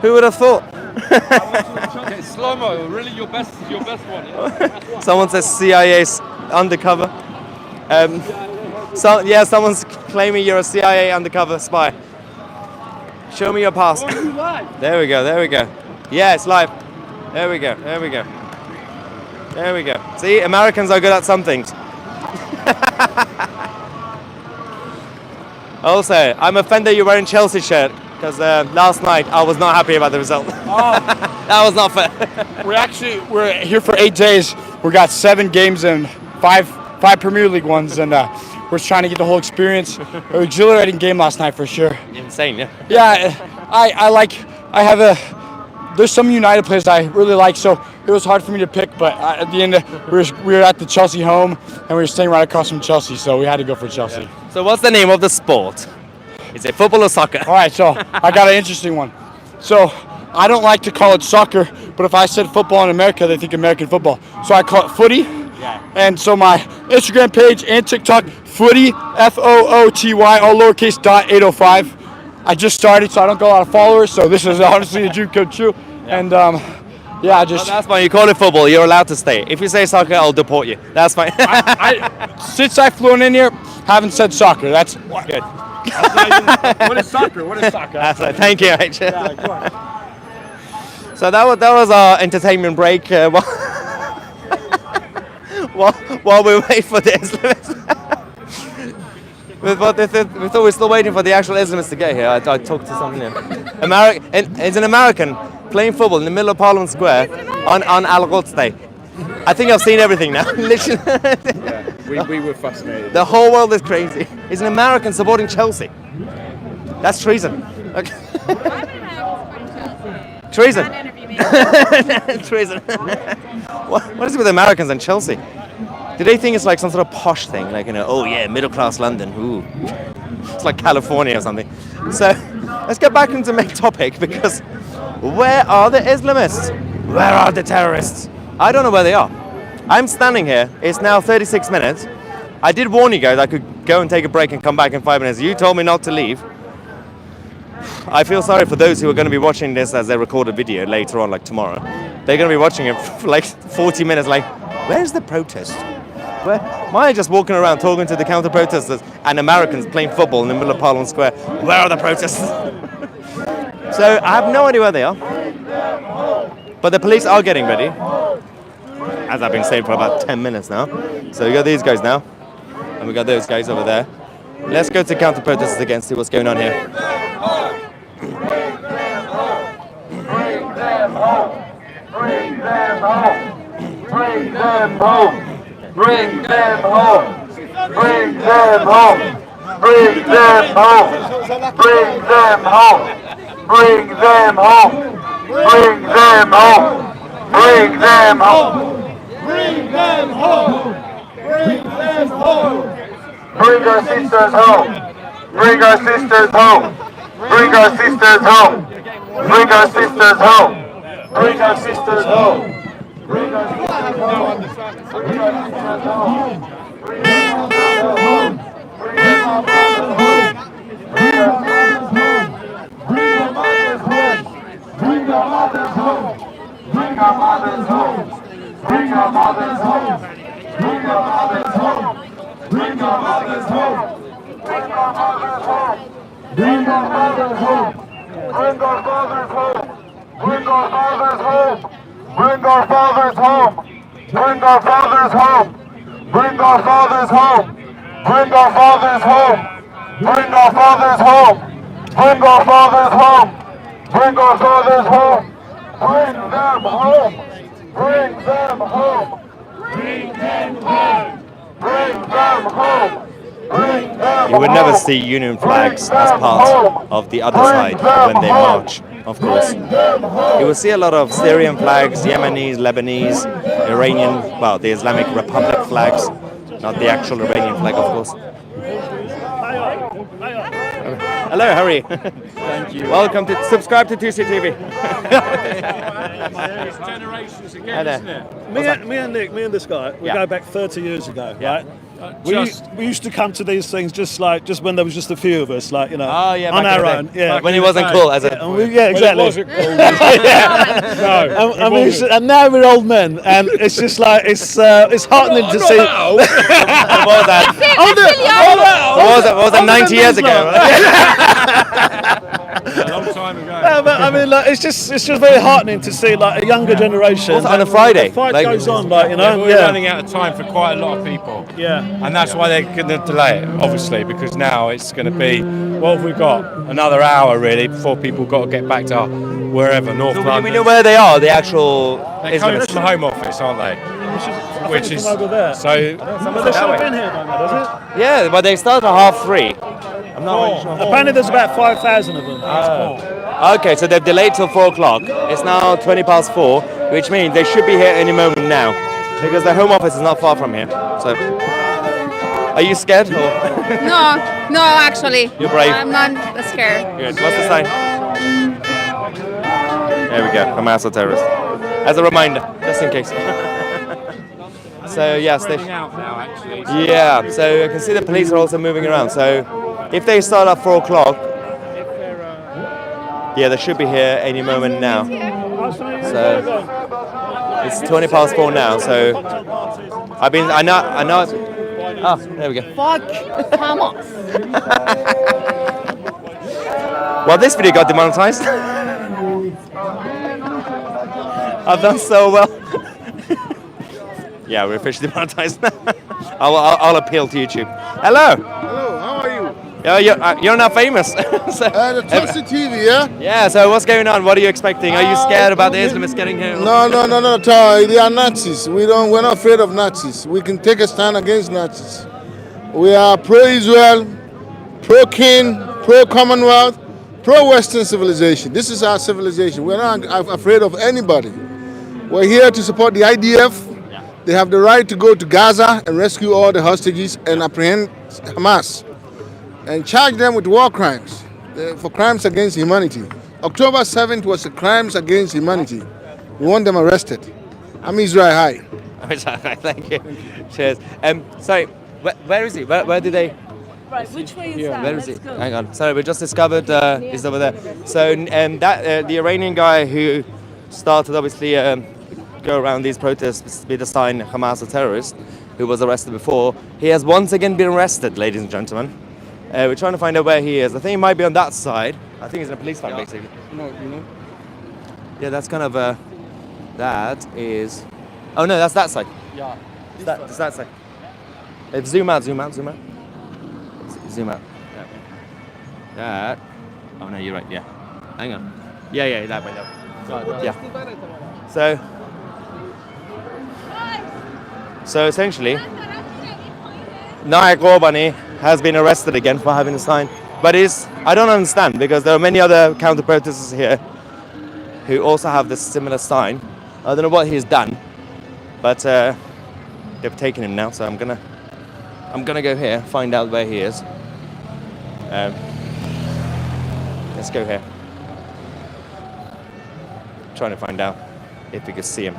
Who would have thought? Okay, slow-mo, really your best one. Yeah? Someone says CIA's undercover. So yeah, someone's claiming you're a CIA undercover spy. Show me your pass. There we go. There we go. Yeah, it's live. There we go. There we go. There we go. See, Americans are good at some things. Also, I'm offended you're wearing Chelsea shirt because last night I was not happy about the result. That was not fair. We're here for 8 days. We got 7 games and five Premier League ones, and we're trying to get the whole experience. An exhilarating game last night for sure. Insane, yeah. Yeah, there's some United players I really like, so it was hard for me to pick, but at the end we were at the Chelsea home and we were staying right across from Chelsea, so we had to go for Chelsea. Yeah. So what's the name of the sport? Is it football or soccer? All right, so I got an interesting one. So I don't like to call it soccer, but if I said football in America, they think American football. So I call it footy. Yeah. And so my Instagram page and TikTok, footy, Footy, all lowercase .805. I just started, so I don't got a lot of followers. So this is honestly a dream come true. Yeah. And yeah, well, that's fine. You call it football, you're allowed to stay. If you say soccer, I'll deport you. That's fine. Since I've flown in here, haven't said soccer. That's good. What is soccer? What is soccer? That's right. Thank you, H. So that was our entertainment break while we wait for the Islamists. We thought we're still waiting for the actual Islamists to get here. I talked to someone here. It's an American playing football in the middle of Parliament Square on Al-Quds Day. I think I've seen everything now. Literally. Yeah, we were fascinated. The whole world is crazy. It's an American supporting Chelsea. That's treason. Okay. Treason. Treason. What is it with Americans and Chelsea? Do they think it's like some sort of posh thing? Like, oh yeah, middle class London. Ooh. It's like California or something. So let's get back into the main topic, because where are the Islamists? Where are the terrorists? I don't know where they are. I'm standing here. It's now 36 minutes. I did warn you guys I could go and take a break and come back in 5 minutes. You told me not to leave. I feel sorry for those who are going to be watching this as they record a video later on, like tomorrow. They're going to be watching it for like 40 minutes, like, where's the protest? Why am I just walking around talking to the counter-protesters and Americans playing football in the middle of Parliament Square? Where are the protesters? So I have no idea where they are. But the police are getting ready, as I've been saying for about 10 minutes now. So we got these guys now, and we got those guys over there. Let's go to counter-protesters again, see what's going on here. Bring them home! Bring them home! Bring them home! Bring them home! Bring them home! Bring them home! Bring them home! Bring them home! Bring them home! Bring them home! Bring them home! Bring them home! Bring our sisters home! Bring our sisters home! Bring our sisters home! Bring our sisters home! Bring our sisters home! Bring our sisters home! Bring our sisters home! Bring our brothers home! Bring our brothers home! Bring our sisters home! Bring our mothers home! Bring our mothers home! Bring our mothers home! Bring our mothers home! Bring our mothers home! Bring our mothers home! Bring our mothers home! Bring our mothers home! Bring our fathers home! Bring our fathers home! Bring our fathers home! Bring our fathers home! Bring our fathers home! Bring our fathers home! Bring our fathers home! Bring our fathers home! Bring our fathers home! Bring them home! Bring them home! Bring them home! Bring them home! You would never see Union flags as part of the other side when they march, of course. You will see a lot of Syrian flags, Yemenis, Lebanese, Iranian, well, the Islamic Republic flags, not the actual Iranian flag, of course. Hello, how are you? Thank you. Welcome to subscribe to Tousi TV. Generations again, isn't it? Me and Nick, me and this guy, we go back 30 years ago, right? We used to come to these things just when there was just a few of us, on back in our the own. day. Yeah, When it wasn't cool, as a exactly. No. And now we're old men, and it's just it's heartening to see. What was that? What was that? 90 years ago? A long time ago. No, but I mean, it's just very heartening to see a younger generation. Also on a Friday, The fight like- goes on, We're running out of time for quite a lot of people. Yeah. And that's why they're going to delay it, obviously, because now it's going to be, what have we got? Another hour, really, before people got to get back to wherever, North So London. we know where they are, the actual They're coming from the Home Office, aren't they? Which is over there. so. But they should have been here by now, does it? Yeah, but they start at 3:30. I'm not really sure. Apparently, there's about 5,000 of them. Okay, so they've delayed till 4 o'clock. It's now 4:20, which means they should be here any moment now, because the Home Office is not far from here. So, are you scared? Or? No, actually. You're brave. I'm not scared. Good. What's the sign? There we go. Hamas are terrorists. As a reminder, just in case. So yes, they. Out now, actually. Yeah. So you can see the police are also moving around. So if they start at 4 o'clock, yeah, they should be here any moment now. So it's 4:20 now. So I know. Ah, there we go. Fuck Hamas. Well, this video got demonetized. I've done so well. Yeah, we're officially demonetized. I'll appeal to YouTube. Hello. Hello, how are you? Yeah, you're not famous. The Tousi TV, yeah? Yeah, so what's going on? What are you expecting? Are you scared about the Islamists getting here? No, they are Nazis. We're not afraid of Nazis. We can take a stand against Nazis. We are pro-Israel, pro-King, pro-Commonwealth, pro-Western civilization. This is our civilization. We're not afraid of anybody. We're here to support the IDF. They have the right to go to Gaza and rescue all the hostages and apprehend Hamas and charge them with war crimes for crimes against humanity. October 7th was the crimes against humanity. We want them arrested. I'm Israel High. Thank you. Cheers. Sorry, where is he? Where did they? Right, which way is that? Where is he? Hang on. Sorry, we just discovered he's over there. So that the Iranian guy who started obviously go around these protests with the sign Hamas are terrorists, who was arrested before, he has once again been arrested, ladies and gentlemen. We're trying to find out where he is. I think he might be on that side. I think he's in a police van, basically. No, you know. Yeah, that's kind of that is. Oh no, that's that side. Yeah. That's that side. Zoom out. Zoom out. Yeah. That. Oh no, you're right. Yeah. Hang on. Yeah, that way. Yeah. So essentially, Naik Orbani has been arrested again for having a sign. But I don't understand, because there are many other counter-protesters here who also have this similar sign. I don't know what he's done, but they've taken him now, so I'm gonna go here, find out where he is. Let's go here. Trying to find out if we can see him.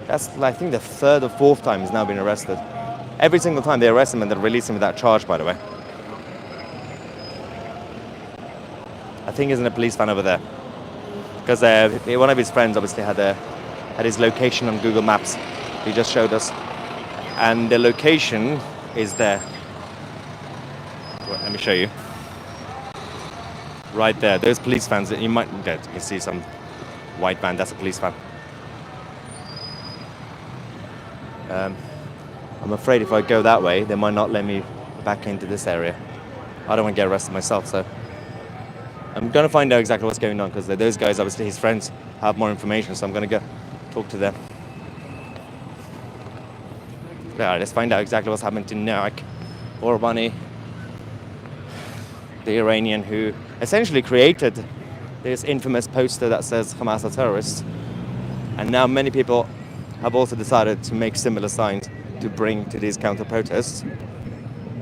That's, I think, the third or fourth time he's now been arrested. Every single time they arrest him and they release him without charge, by the way. I think he's in a police van over there. Because one of his friends obviously had his location on Google Maps. He just showed us. And the location is there. Well, let me show you. Right there. Those police vans, you might see some white van. That's a police van. I'm afraid if I go that way, they might not let me back into this area. I don't want to get arrested myself, so I'm going to find out exactly what's going on, because those guys, obviously his friends, have more information, so I'm going to go talk to them. Yeah, let's find out exactly what's happened to Naik Orbani, the Iranian who essentially created this infamous poster that says Hamas are terrorists. And now many people have also decided to make similar signs to bring to these counter-protests.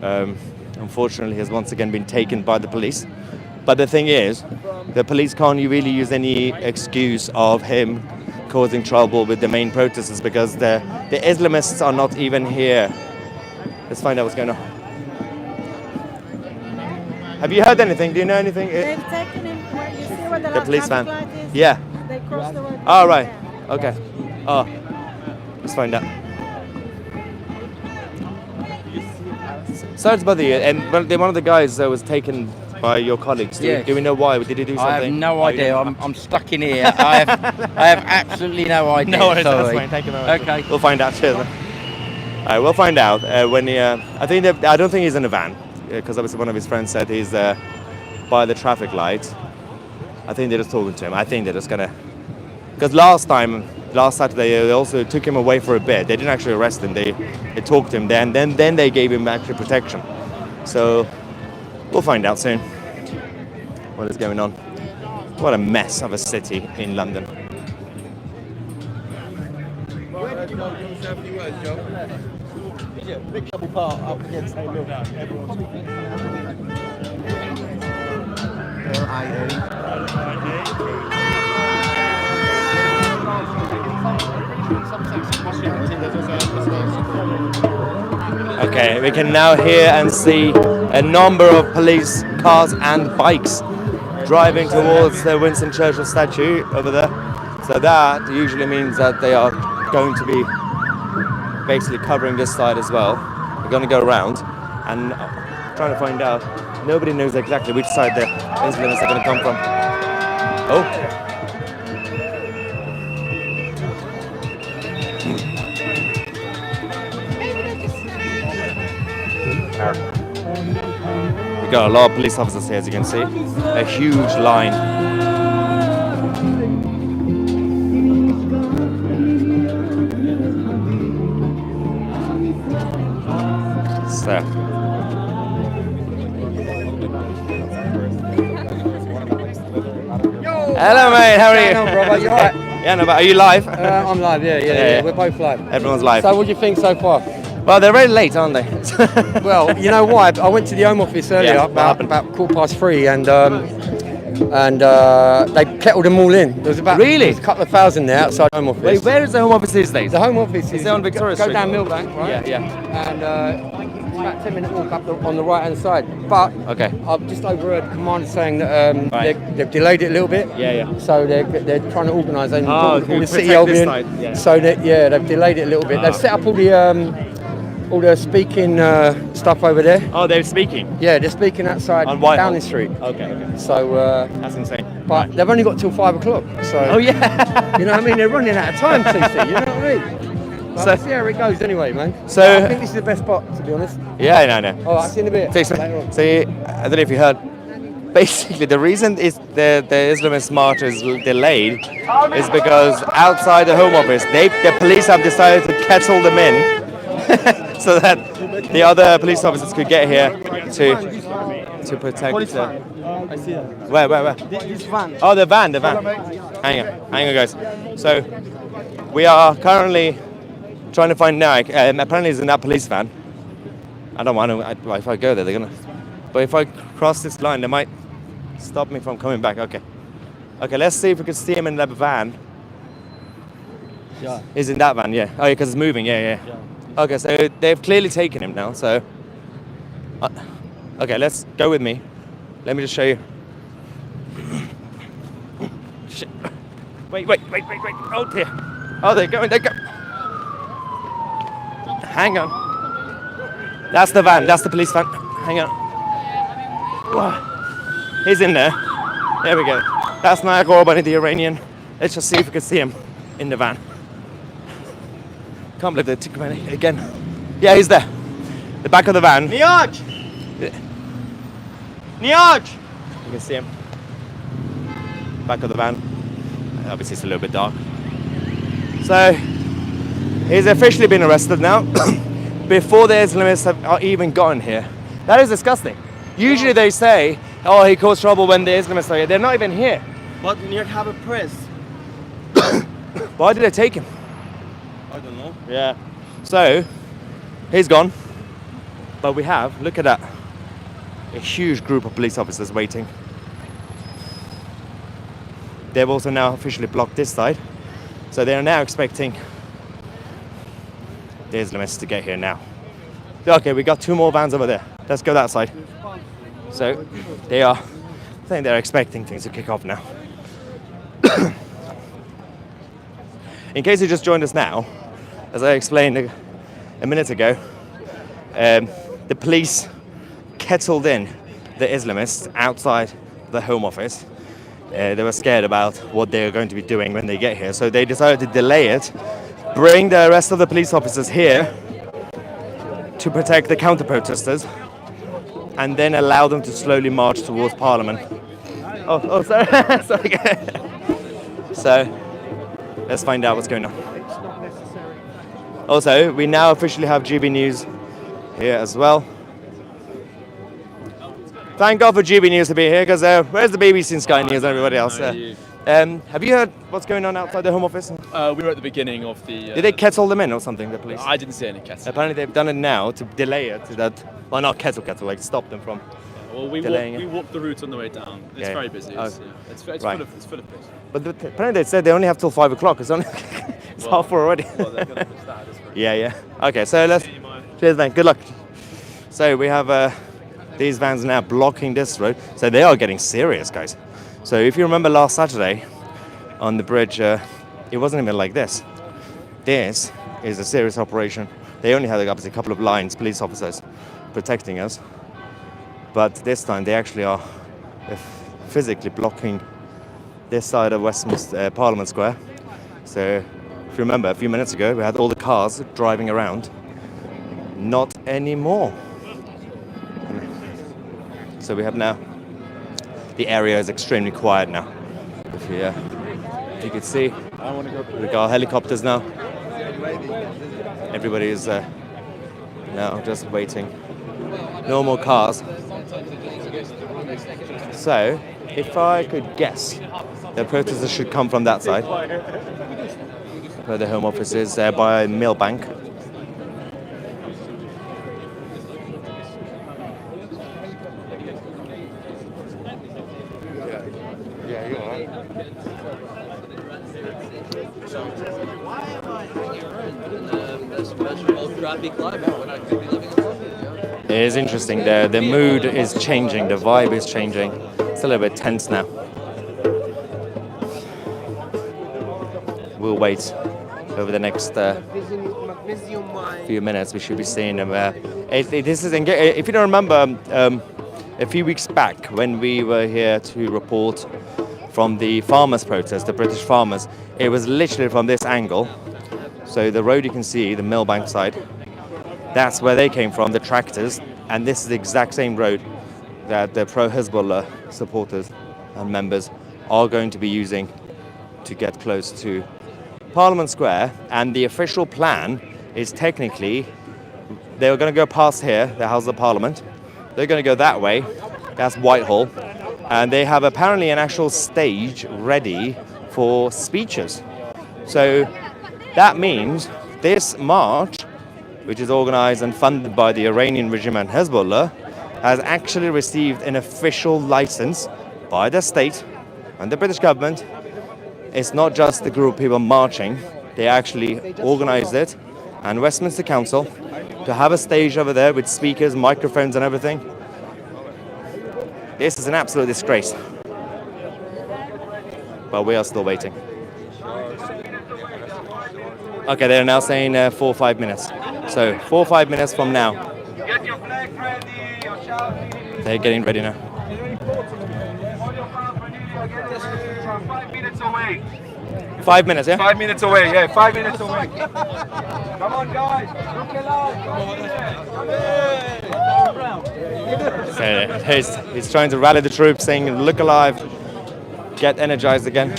Unfortunately, he has once again been taken by the police. But the thing is, the police can't really use any excuse of him causing trouble with the main protesters because the Islamists are not even here. Let's find out what's going on. Have you heard anything? Do you know anything? They've taken him. You see where the police van. traffic light is? Yeah. They crossed the road. Oh, right. Okay. Oh, let's find out. Sorry to bother you. And one of the guys was taken by your colleagues. Do we know why? Did he do something? I have no idea. I'm stuck in here. I have absolutely no idea. No worries, that's Sorry. fine. Thank you very much. Okay. We'll find out. Cheers. All right, we'll find out when he. I don't think he's in a van because obviously one of his friends said he's by the traffic light. I think they're just talking to him. I think they're just gonna. Because last Saturday, they also took him away for a bit. They didn't actually arrest him. They talked to him then they gave him actually protection. So we'll find out soon what is going on. What a mess of a city in London. Okay, we can now hear and see a number of police cars and bikes driving towards the Winston Churchill statue over there. So that usually means that they are going to be basically covering this side as well. They're going to go around and trying to find out. Nobody knows exactly which side the Islamists are going to come from. Oh. We got a lot of police officers here, as you can see. A huge line. So. Hello, mate. How are you? Hang on, brother. You alright? Yeah, no, but are you live? I'm live. Yeah. We're both live. Everyone's live. So, what do you think so far? Well, they're very late, aren't they? Well, you know why? I went to the Home Office earlier about 3:15, and they kettled them all in. There was about Really? a couple of thousand there outside the Home Office. Wait, where is the Home Office these days? The Home Office is on Victoria go Street? down Millbank, right? Yeah. And it's about 10-minute walk up on the right-hand side. But Okay. I've just overheard Commander saying that they've delayed it a little bit. Yeah. So they're trying to organise and Oh, all okay. the city Protect this Albion. side, yeah. So they've delayed it a little bit. Ah. They've set up all the speaking stuff over there. Oh, they're speaking? Yeah, they're speaking outside On Whitehall? Downing Street. Okay. So that's insane. But they've only got till 5 o'clock. So Oh, yeah. you know what I mean? They're running out of time, TC. You know what I mean? But So- let's see how it goes anyway, man. So- I think this is the best spot, to be honest. Yeah, I know. All right, see you in a bit. So, Later on. I don't know if you heard. Basically, the reason is the Islamist march is delayed is because outside the Home Office, the police have decided to kettle them in so that the other police officers could get here to protect. I see that. Where? This van. Oh, the van. Hang on, guys. So we are currently trying to find Nike. Apparently, it's in that police van. I don't want to. If I go there, they're gonna. But if I cross this line, they might stop me from coming back. Okay. Let's see if we can see him in that van. Yeah. He's in that van, yeah. Oh, because it's moving. Yeah. Okay, so they've clearly taken him now. So. Okay, let's go with me. Let me just show you. Shit. Wait. Oh dear. Oh, they're going. Hang on. That's the van. That's the police van. Hang on. Whoa. He's in there. There we go. That's Nayak Orban, the Iranian. Let's just see if we can see him in the van. Can't believe they took him again. Yeah, he's there. The back of the van. Niyaj! You can see him. Back of the van. Obviously, it's a little bit dark. So, he's officially been arrested now. Before the Islamists are even gotten here. That is disgusting. Usually they say, oh, he caused trouble when the Islamists are here. They're not even here. But New York have a press. Why did they take him? I don't know. Yeah. So, he's gone. But we have, look at that, a huge group of police officers waiting. They've also now officially blocked this side. So they are now expecting the Islamists to get here now. Okay, we got 2 more vans over there. Let's go that side. So they are, I think they're expecting things to kick off now. In case you just joined us now, as I explained a minute ago, the police kettled in the Islamists outside the Home Office. They were scared about what they were going to be doing when they get here, so they decided to delay it, bring the rest of the police officers here to protect the counter-protesters, and then allow them to slowly march towards Parliament. Oh, sorry. Sorry. So, let's find out what's going on. Also, we now officially have GB News here as well. Thank God for GB News to be here, because where's the BBC and Sky News and everybody else? Have you heard what's going on outside the Home Office? We were at the beginning of the... Did they kettle them in or something, the police? I didn't see any kettle. Apparently they've done it now to delay it, so that... Well, not kettle, like stop them from Well, we walked the route on the way down. It's very busy. It's right. full of places. But apparently they said they only have till 5 o'clock. It's only it's half 4 already. Well, they're going to push that. Yeah. Okay, so let's... Cheers, man. Good luck. So we have these vans now blocking this road. So they are getting serious, guys. So if you remember last Saturday on the bridge, it wasn't even like this. This is a serious operation. They only had obviously a couple of lines, police officers, protecting us. But this time they actually are physically blocking this side of Westminster Parliament Square. So if you remember, a few minutes ago we had all the cars driving around. Not anymore. So we have now, the area is extremely quiet now. If you could see, we got helicopters now. Everybody is now just waiting. No more cars. So, if I could guess, the protesters should come from that side, where the Home Office is, by Millbank. It is interesting. The mood is changing. The vibe is changing. It's a little bit tense now. We'll wait over the next few minutes. We should be seeing them. This is if you don't remember, a few weeks back when we were here to report from the farmers' protest, the British farmers, it was literally from this angle. So the road you can see, the Millbank side, that's where they came from, the tractors, and this is the exact same road that the pro-Hezbollah supporters and members are going to be using to get close to Parliament Square. And the official plan is technically they're going to go past here, the House of Parliament. They're going to go that way, that's Whitehall, and they have apparently an actual stage ready for speeches. So that means this march, which is organized and funded by the Iranian regime and Hezbollah, has actually received an official license by the state and the British government. It's not just the group of people marching, they actually organized it, and Westminster Council, to have a stage over there with speakers, microphones and everything. This is an absolute disgrace. But we are still waiting. Okay, they're now saying 4 or 5 minutes. So 4 or 5 minutes from now. Get your flag ready. They're getting ready now. 5 minutes away. 5 minutes, yeah? 5 minutes away, yeah, 5 minutes away. Come on, guys. Look alive. So he's trying to rally the troops, saying, look alive, get energized again.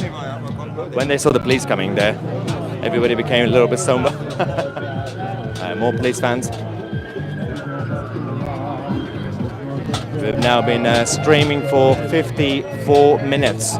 When they saw the police coming there, everybody became a little bit somber. More police fans. We've now been streaming for 54 minutes.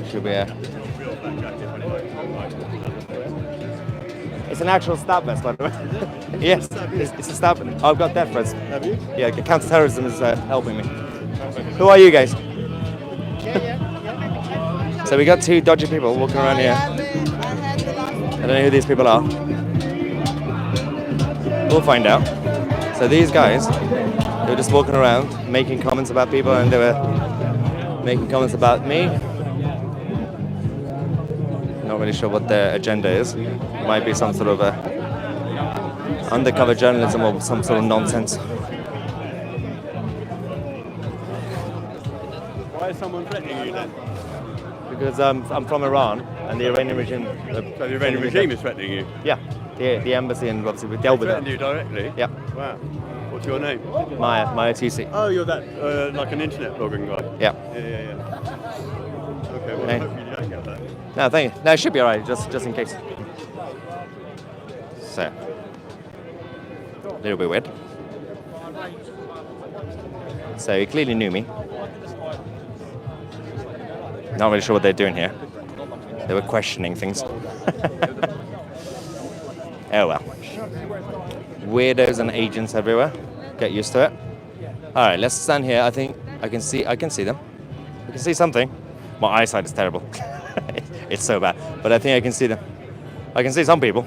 Should be It's an actual stab vest, by the way. Yes, it's a stab. I've got death threats. Have you? Yeah, counter-terrorism is helping me. Who are you guys? So we got two dodgy people walking around here. I don't know who these people are. We'll find out. So these guys, they were just walking around making comments about people, and they were making comments about me. Not really sure what their agenda is. It might be some sort of undercover journalism or some sort of nonsense. Why is someone threatening you then? Because I'm from Iran, and the Iranian regime. So the Iranian regime is threatening you? Yeah, the embassy, and obviously we dealt with Threatened that. you directly? Yeah. Wow. What's your name? Maya Tousi. Oh, you're that like an internet blogging guy. Yeah. Yeah. Okay. Well, Hey. I hope you don't get that. No, thank you. No, it should be alright, just in case. So, a little bit weird. So he clearly knew me. Not really sure what they're doing here. They were questioning things. Oh well. Weirdos and agents everywhere. Get used to it. All right, let's stand here. I think I can see them. I can see something. My eyesight is terrible. It's so bad. But I think I can see them. I can see some people.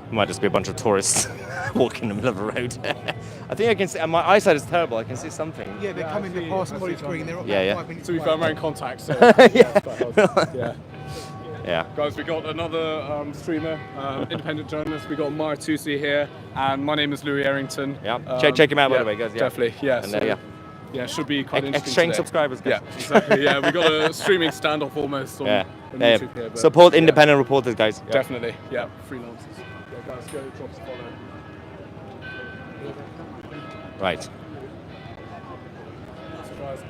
It might just be a bunch of tourists walking in the middle of a road. I think I can see. My eyesight is terrible. I can see something. Yeah, they're coming past somebody's screen. They're Yeah. To be fair, I'm wearing contacts. So Yeah. Yeah. Guys, we got another streamer, independent journalist. We got Maya Tousi here, and my name is Louis Errington. Yeah. Check him out, by the way, guys. Yeah. Definitely. Yeah. And, So, yeah, should be quite interesting. Exchange today. subscribers, guys. Yeah, exactly. Yeah, we got a streaming standoff almost on, on YouTube here. But Support independent reporters, guys. Yeah. Definitely. Yeah, freelancers. Yeah, guys, go drop us a follow. Right.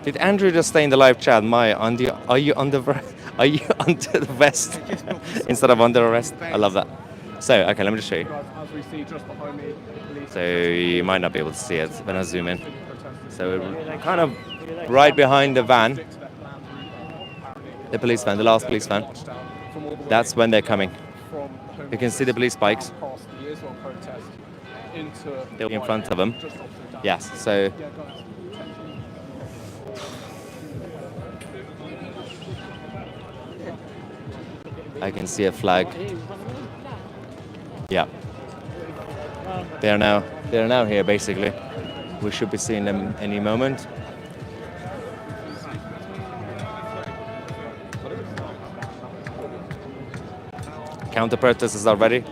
Did Andrew just stay in the live chat? Maya, are you under the vest instead of under arrest? I love that. So, okay, let me just show you. As we see just behind me, So you might not be able to see it when I zoom in. So we're kind of right behind the van, the police van, the last police van. That's when they're coming. You can see the police bikes. They'll be in front of them. Yes, so I can see a flag. Yeah. They're now here basically. We should be seeing them any moment. Counter protesters are ready.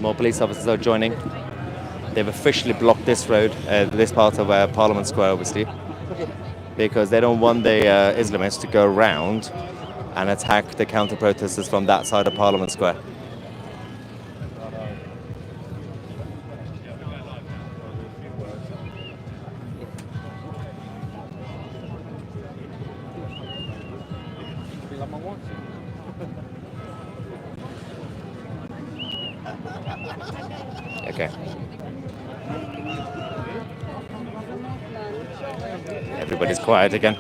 More police officers are joining. They've officially blocked this road, this part of Parliament Square, obviously, because they don't want the Islamists to go around and attack the counter protesters from that side of Parliament Square. Okay. Everybody's quiet again.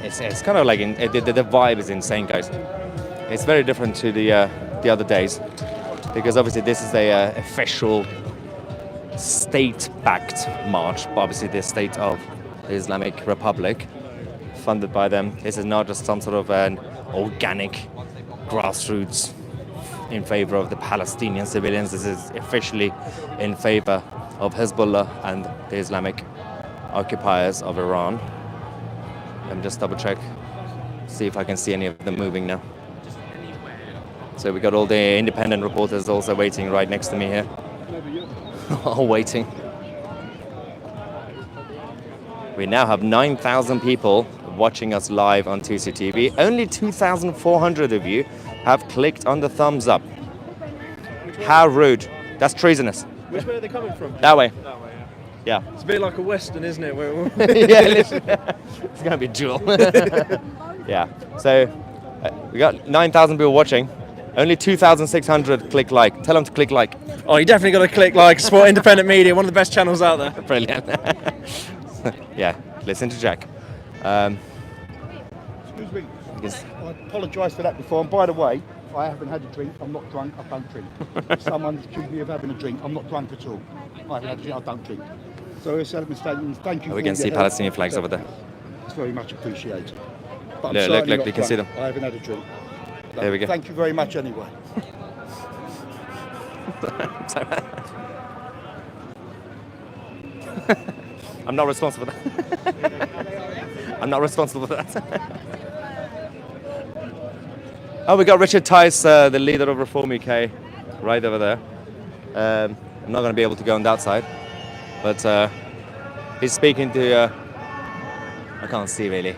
It's kind of like the vibe is insane, guys. It's very different to the other days, because obviously this is a official state-backed march, but obviously the state of the Islamic Republic, funded by them. This is not just some sort of an organic grassroots in favor of the Palestinian civilians. This is officially in favor of Hezbollah and the Islamic occupiers of Iran. Let me just double check, see if I can see any of them moving now. So we got all the independent reporters also waiting right next to me here. All waiting. We now have 9,000 people watching us live on Tousi TV. Only 2,400 of you have clicked on the thumbs up. How rude. That's treasonous. Which way are they coming from? That way. Yeah. It's a bit like a Western, isn't it? Yeah, literally. It's going to be a duel. Yeah. So we got 9,000 people watching. Only 2,600 click like. Tell them to click like. Oh, you definitely got to click like. Support independent media, one of the best channels out there. Brilliant. Yeah, listen to Jack. Excuse me. I apologise for that before. And by the way, I haven't had a drink. I'm not drunk. I don't drink. If someone accused me of having a drink, I'm not drunk at all. I haven't had a drink. I don't drink. So it's a mistake. Thank you. We for can see your Palestinian help. flags over there. It's very much appreciated. But I'm Look, certainly look, not you can see them. drunk. I haven't had a drink. There we go. Thank you very much anyway. I'm not responsible for that. I'm not responsible for that. Oh, we got Richard Tice, the leader of Reform UK, right over there. I'm not going to be able to go on that side, but he's speaking to. I can't see really.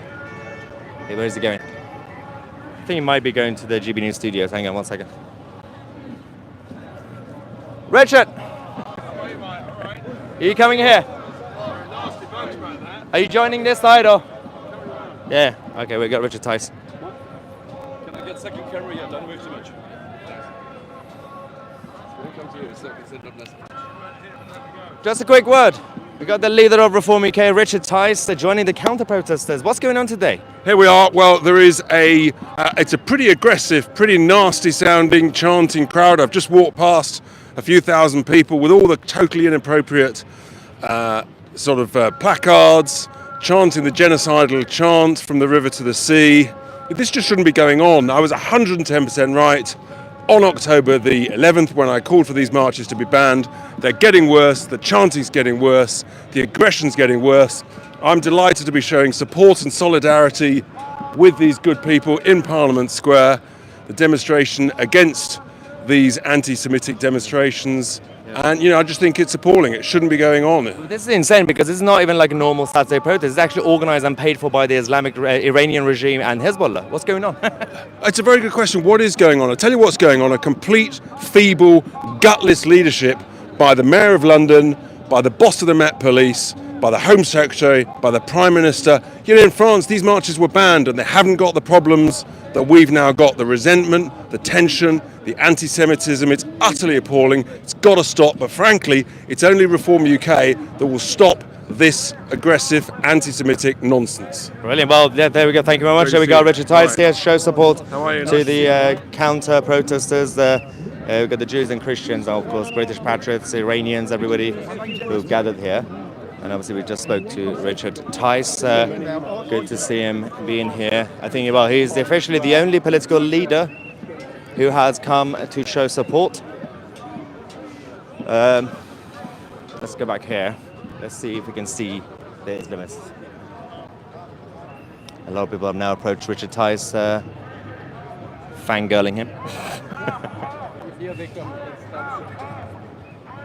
Hey, where is he going? I think he might be going to the GB News studios. Hang on one second. Richard! Are you coming here? Are you joining this side or? Yeah, okay, we got Richard Tice. Can I get second camera? Yeah, don't move too much. Just a quick word. We got the leader of Reform UK, Richard Tice, joining the counter-protesters. What's going on today? Here we are. Well, there is it's a pretty aggressive, pretty nasty-sounding, chanting crowd. I've just walked past a few thousand people with all the totally inappropriate placards, chanting the genocidal chant from the river to the sea. This just shouldn't be going on. I was 110% right on October the 11th when I called for these marches to be banned. They're getting worse, the chanting's getting worse, the aggression's getting worse. I'm delighted to be showing support and solidarity with these good people in Parliament Square. The demonstration against these anti-Semitic demonstrations. And, I just think it's appalling. It shouldn't be going on. This is insane because this is not even like a normal Saturday protest. It's actually organized and paid for by the Islamic Iranian regime and Hezbollah. What's going on? It's a very good question. What is going on? I'll tell you what's going on. A complete, feeble, gutless leadership by the Mayor of London, by the boss of the Met Police, by the Home Secretary, by the Prime Minister. In France, these marches were banned and they haven't got the problems that we've now got. The resentment, the tension, the anti-Semitism. It's utterly appalling. It's got to stop. But frankly, it's only Reform UK that will stop this aggressive anti-Semitic nonsense. Brilliant. Well, yeah, there we go. Thank you very much. There we go. Richard Tice here to show support to the counter-protesters. We've got the Jews and Christians, and of course, British patriots, Iranians, everybody who've gathered here. And obviously, we just spoke to Richard Tice. Good to see him being here. I think, well, he's officially the only political leader who has come to show support. Let's go back here. Let's see if we can see the Islamists. A lot of people have now approached Richard Tice, fangirling him.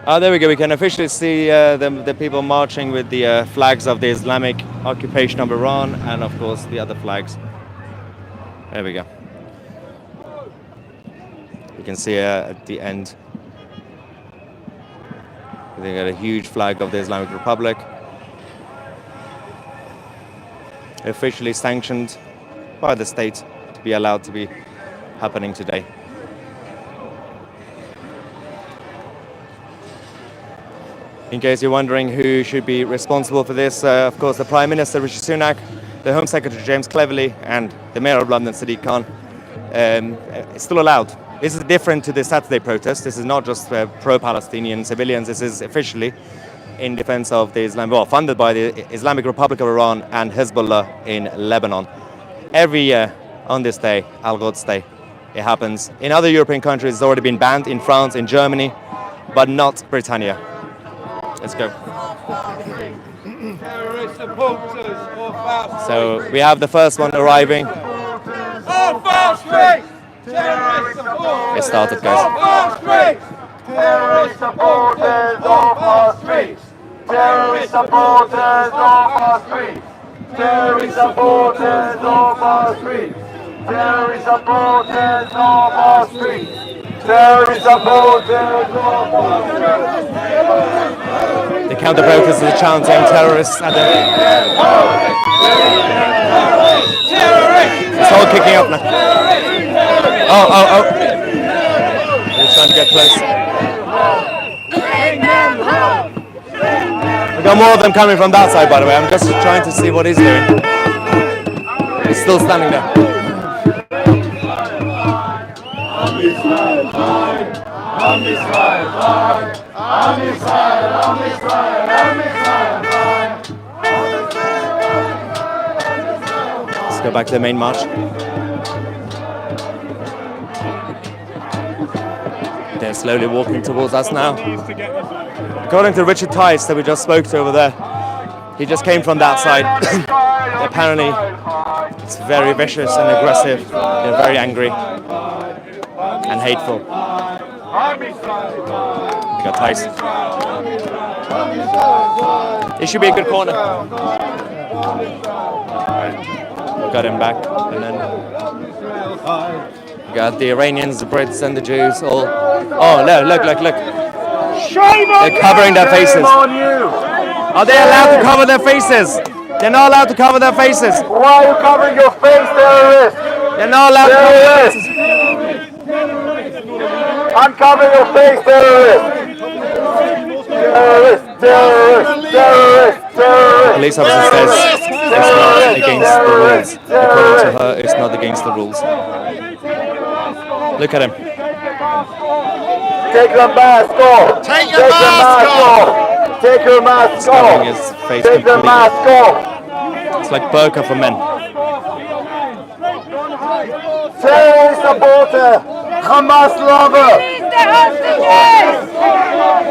There we go. We can officially see the people marching with the flags of the Islamic occupation of Iran and, of course, the other flags. There we go. You can see at the end, they got a huge flag of the Islamic Republic. Officially sanctioned by the state to be allowed to be happening today. In case you're wondering who should be responsible for this, of course, the Prime Minister, Rishi Sunak, the Home Secretary, James Cleverly, and the Mayor of London, Sadiq Khan. It's still allowed. This is different to the Saturday protest. This is not just pro-Palestinian civilians. This is officially in defense of the funded by the Islamic Republic of Iran and Hezbollah in Lebanon. Every year on this day, Al-Quds Day, it happens. In other European countries, it's already been banned, in France, in Germany, but not Britannia. Let's go. So we have the first one arriving. It started, guys. Terrorist supporters off our streets. Terrorist supporters off our streets. Terrorist supporters off our streets. Terrorist supporters off our streets. Terrorist supporters off our streets. The counter protesters are chanting terrorists at them. It's all kicking up now. Oh. He's trying to get close. We got more of them coming from that side, by the way. I'm just trying to see what he's doing. He's still standing there. Let's go back to the main march. They're slowly walking towards us now. According to Richard Tice that we just spoke to over there, he just came from that side. Apparently, it's very vicious and aggressive. They're very angry and hateful. We got Tice. It should be a good corner. Got him back, and then we got the Iranians, the Brits, and the Jews all. Oh, look! They're covering their faces. Are they allowed to cover their faces? They're not allowed to cover their faces. Why are you covering your face, terrorist? They're not allowed to cover their faces. Uncover your face, terrorist! Terrorist! Police officer says it's not against the rules. According to her, it's not against the rules. Look at him. Take your mask off! Take your mask off! Take your mask off! Covering his face Take your mask off! It's like burqa for men. Terrorist supporter! Hamas lover!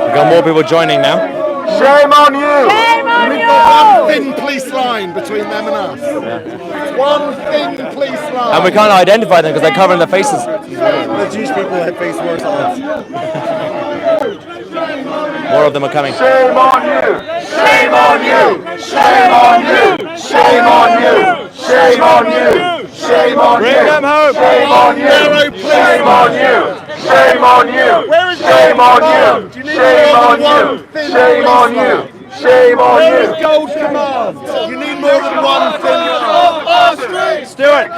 We got more people joining now. Shame on you! We've got one thin police line between them and us. One thin police line. And we can't identify them because they're covering their faces. The Jewish people have faced worse odds. More of them are coming. Shame on you! Shame on you! Shame on you! Shame on you! Shame on you! Shame on you! Bring them home! Shame on you! Shame on you! Shame on you! Shame on you! Shame on you! Shame on you! Shame on you! Where is Gold Command? You need more than one thing. Off our streets! Do it!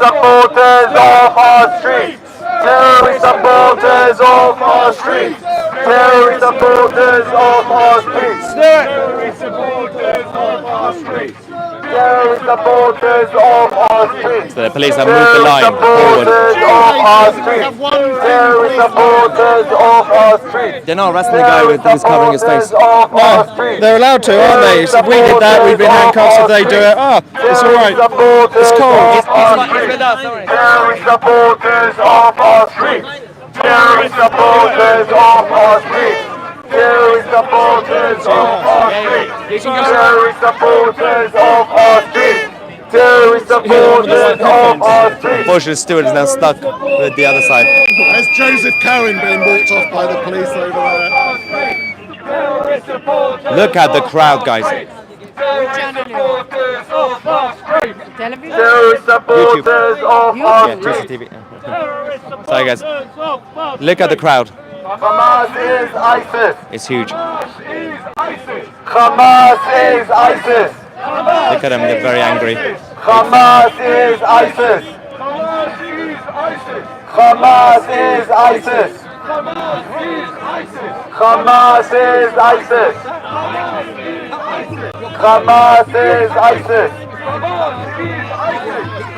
Supporters off our streets! Terrorist supporters off our streets! Terrorist supporters off our streets! Terrorist supporters off our streets! Terrorist supporters off our streets! So the police have moved the line forward. Terrorist supporters off our streets! They're not arresting the guy who's covering his face. No, they're allowed to, aren't they? So if we did that, we'd be in handcuffs. If they do it, it's all right. It's cold. Terrorist supporters off our streets! Terrorist supporters off our streets! Terrorist supporters off our streets! Terrorist supporters off our streets! Terrorist supporters off our streets! Unfortunately, Stewart is now stuck with the other side. There's Joseph Cohen being walked off by the police over there. Look at the crowd, guys. Terrorist supporters off our Yeah, streets! Tousi TV. Sorry, guys. Look at the crowd. Hamas is ISIS! It's huge. Hamas is ISIS! Look at them, they're very angry. Hamas is ISIS! Hamas is ISIS! Hamas is ISIS! Hamas is ISIS!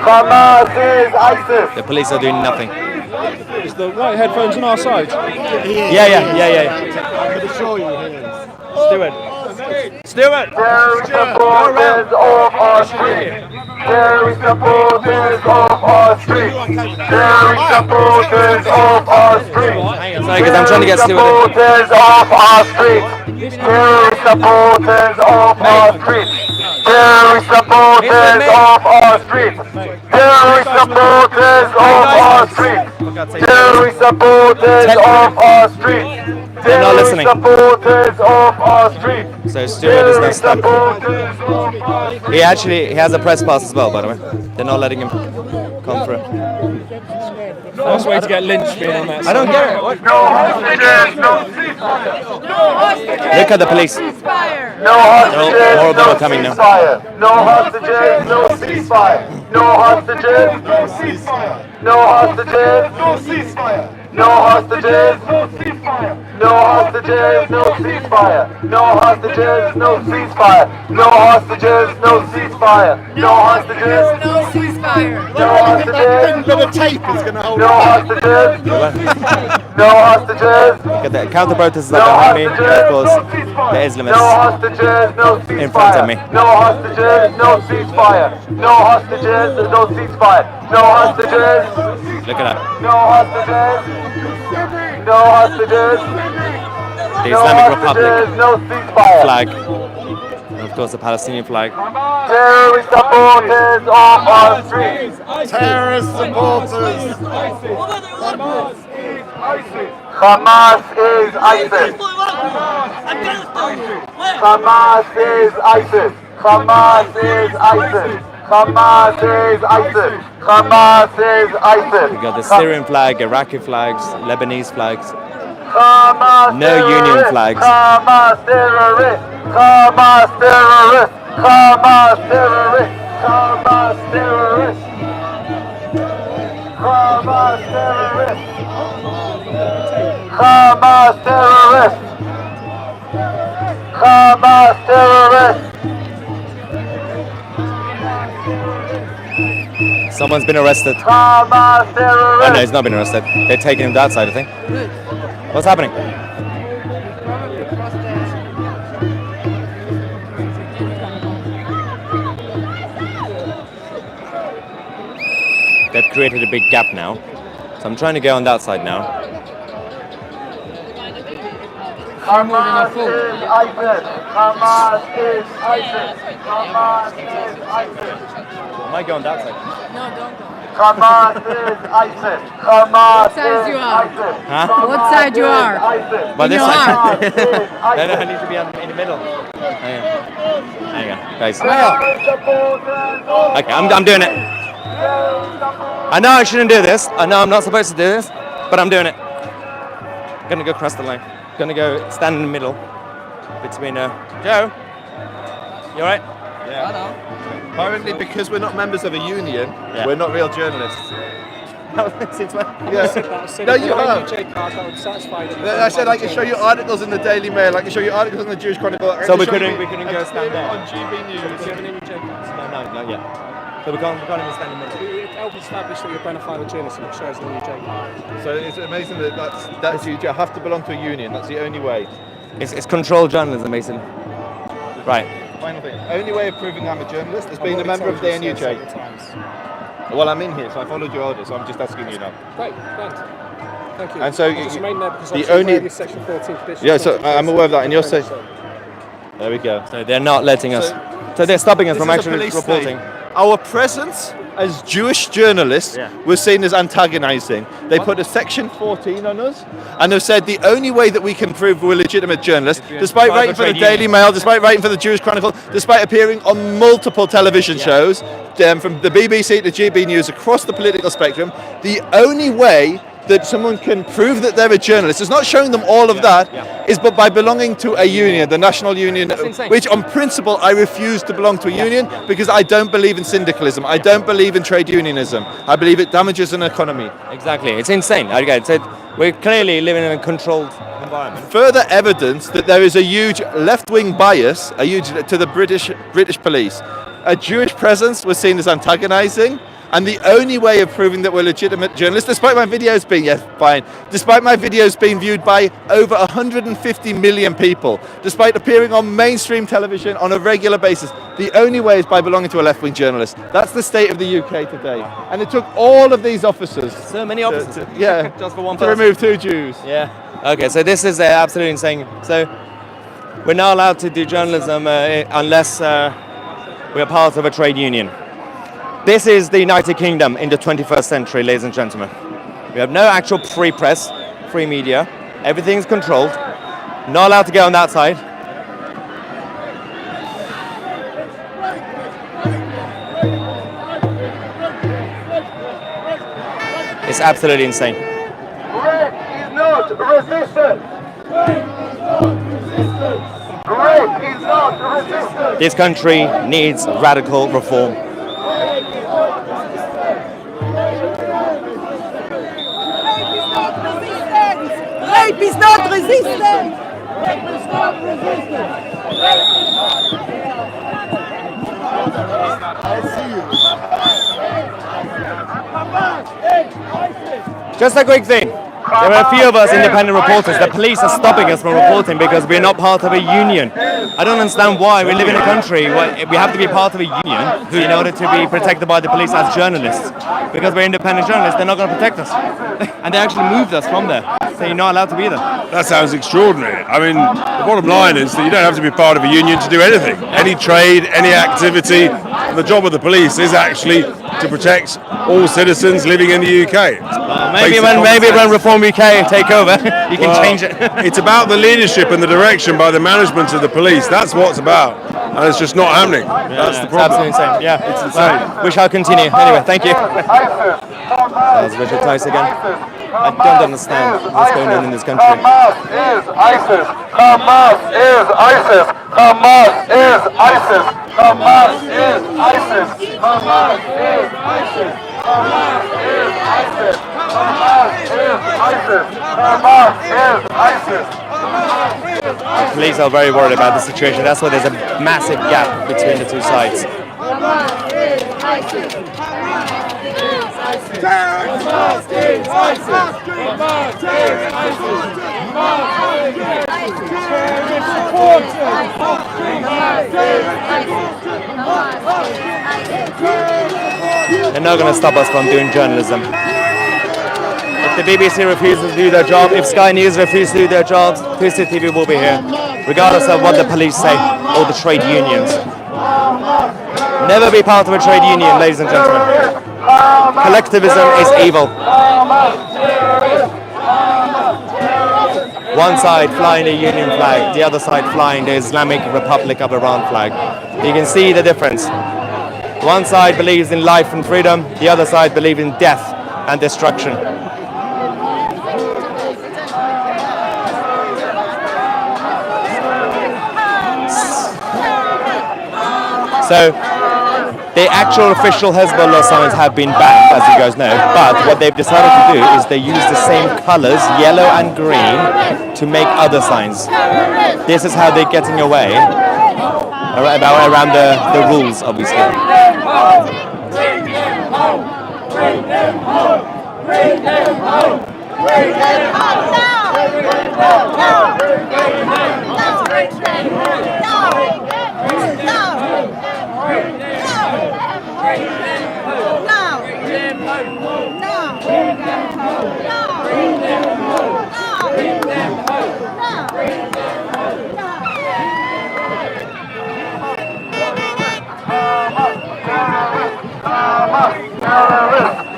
Hamas is ISIS! The police are doing nothing. Is the white headphones on our side? Yeah. I can assure you he is. Stewart. Stewart! Terrorist supporters off our street! Terrorist supporters off our street! Terrorist supporters off our street! Sorry, guys, I'm trying to get Stewart in. Supporters off our street! Terrorist supporters off our street! Terrorist supporters off our street! Terrorist supporters off our street! Terrorist supporters off our street! They're not listening. Supporters off our street! So Stewart is now stuck. He has a press pass as well, by the way. They're not letting him come through. First way to get lynched being on that I don't get it. What? Look at the police. No hostages, More of them no are coming now. ceasefire. No hostages, no ceasefire. No hostages, no ceasefire. No hostages, no ceasefire. No hostages, no ceasefire. No hostages, no ceasefire. No hostages, no ceasefire. No hostages, no ceasefire. No hostages, no ceasefire. No hostages, Bit of tape is going to hold no hostages. No hostages. Look at the counter protesters are behind me. Of course, the No Islamists hostages, no ceasefire. in front of me. No hostages, no ceasefire. No hostages, no ceasefire. No hostages. Look at that. No hostages. No hostages. The No Islamic hostages, Republic no ceasefire. flag. And of course, the Palestinian flag. Terrorist supporters of our streets. Terrorist supporters. Hamas is ISIS. Hamas is ISIS. Hamas is ISIS. Hamas is ISIS. Hamas is ISIS. We got the Syrian flag, Iraqi flags, Lebanese flags. Hamas No union terrorists. flags. Hamas terrorists. Hamas terrorists. Hamas terrorists. Hamas terrorists. Hamas terrorists. Hamas terrorists. Hamas terrorists. Someone's been arrested. Hamas Oh terrorists. no, he's not been arrested. They're taking him to outside, I think. What's happening? They've created a big gap now. So I'm trying to go on that side now. Hamas is ISIS. Hamas is ISIS. Hamas is ISIS. I might go on that side. No, don't go. Hamas is ISIS. Hamas What size is you are? ISIS. Huh? What side you are? ISIS. Well, In this your side. heart. No, no, I need to be in the middle. Hang on. There you go, guys. Okay, I'm doing it. I know I shouldn't do this. I know I'm not supposed to do this, but I'm doing it. Gonna go across the line. Gonna go stand in the middle between Joe. You alright? Yeah. Apparently, because we're not members of a union, Yeah. we're not real journalists. Since when? Yeah. No, you have. I said I can show you articles in the Daily Mail. I can show you articles in the Jewish Chronicle. I So can we show couldn't you go stand there. on GB News. No, not yet. So we can't even stand in the middle. It helps establish that you're a bona fide journalist and it shows the new J card. So it's amazing that that's you have to belong to a union. That's the only way. It's controlled journalism, Mason. Right. Final thing. Only way of proving I'm a journalist is being a member of the NUJ. Well, I'm in here, so I followed your orders. So I'm just asking you now. Great, thanks. Thank you. And so I just remain there because the obviously only- only section 14 conditions. Yeah, so I'm aware of that. And you're saying. There we go. So they're not letting us. So they're stopping us This from is a actually police reporting. state. Our presence as Jewish journalists Yeah. was seen as antagonising. They put a section 14 on us and have said the only way that we can prove we're legitimate journalists, despite Private writing for the trade Daily union. Mail, despite writing for the Jewish Chronicle, despite appearing on multiple television shows, from the BBC to GB News across the political spectrum, the only way that someone can prove that they're a journalist, it's not showing them all of that, is but by belonging to a union, the National Union, insane. which on principle I refuse to belong to a union because I don't believe in syndicalism. I don't believe in trade unionism. I believe it damages an economy. Exactly. It's insane. Okay, so we're clearly living in a controlled environment. Further evidence that there is a huge left-wing bias, to the British police. A Jewish presence was seen as antagonising. And the only way of proving that we're legitimate journalists, despite my videos being, despite my videos being viewed by over 150 million people, despite appearing on mainstream television on a regular basis, the only way is by belonging to a left-wing journalist. That's the state of the UK today. And it took all of these officers. So many officers. Just for one to person. remove 2 Jews. Yeah. Okay, so this is absolutely insane. So we're not allowed to do journalism unless we're part of a trade union. This is the United Kingdom in the 21st century, ladies and gentlemen. We have no actual free press, free media. Everything's controlled. Not allowed to go on that side. It's absolutely insane. Rape is not resistance. Rape is not resistance. This country needs radical reform. Rape is not resistance. Rape is not resistance. Just a quick thing. There were a few of us independent reporters. The police are stopping us from reporting because we're not part of a union. I don't understand why. We live in a country where we have to be part of a union in order to be protected by the police as journalists. Because we're independent journalists, they're not going to protect us. And they actually moved us from there. So you're not allowed to be there. That sounds extraordinary. I mean, the bottom line is that you don't have to be part of a union to do anything. Any trade, any activity. The job of the police is actually to protect all citizens living in the UK. Maybe when Reform UK take over, you can change it. It's about the leadership and the direction by the management of the police. That's what it's about. And it's just not happening. That's the problem. It's absolutely insane. Yeah, it's insane. Well, we shall continue. Anyway, thank you. That was Richard Tousi again. I don't understand what's going on in this country. Hamas is ISIS. Hamas is ISIS. Hamas is ISIS. Hamas is ISIS. Hamas is ISIS. Hamas is ISIS. Hamas is ISIS. Hamas is ISIS. The police are very worried about the situation. That's why there's a massive gap between the two sides. Hamas is ISIS. Hamas is ISIS. Hamas is ISIS. Hamas is ISIS. Hamas is ISIS. Terrorist supporters. Hamas is ISIS. They're not going to stop us from doing journalism. If the BBC refuses to do their job, if Sky News refuses to do their jobs, Tousi TV will be here, regardless of what the police say or the trade unions. Never be part of a trade union, ladies and gentlemen. Collectivism is evil. One side flying the Union flag, the other side flying the Islamic Republic of Iran flag. You can see the difference. One side believes in life and freedom, the other side believes in death and destruction. So, the actual official Hezbollah signs have been banned, as you guys know, but what they've decided to do is they use the same colors, yellow and green, to make other signs. This is how they're getting away around the rules, obviously. Bring them home! Bring them home! Bring them home! Bring them home now! Bring them home now! Bring them home now! Bring them home now! Bring them home now! Bring them home! Bring them home now! Bring them home now! Bring them home now! Bring them home now! Bring them home now! Bring them home now!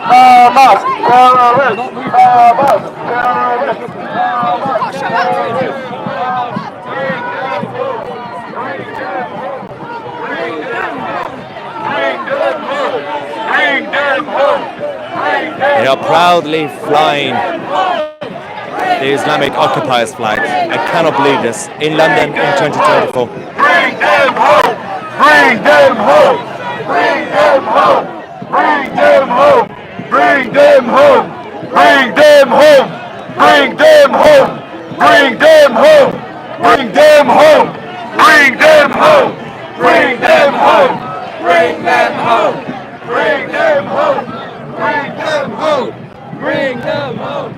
Hamas terrorists! Hamas terrorists! Hamas terrorists! Hamas terrorists! Bring them home! They are proudly flying the Islamic occupiers flag. I cannot believe this. In London in 2024. Bring them home! Bring them home! Bring them home! Bring them home! Bring them home! Bring them home! Bring them home! Bring them home! Bring them home! Bring them home! Bring them home! Bring them home! Bring them home! Bring them home! Bring them home!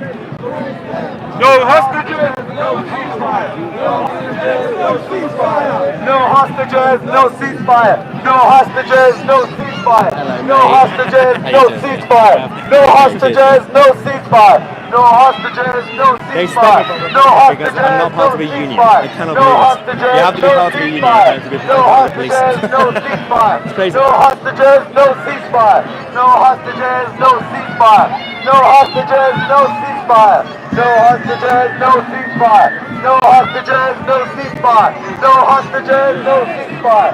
No hostages, no ceasefire! No hostages, no ceasefire! No hostages, no ceasefire! No hostages, no ceasefire! No hostages, no ceasefire! No hostages, no ceasefire! No hostages, no They ceasefire! stop me No because I'm not part of a union. ceasefire! I cannot No believe this. You have to be hostages, part of a union. You ceasefire! have to be No part of the police. hostages, no ceasefire! It's crazy. No hostages, no ceasefire! No hostages, no ceasefire! No hostages, no ceasefire! No hostages, no ceasefire! No hostages, no ceasefire! No hostages, no ceasefire!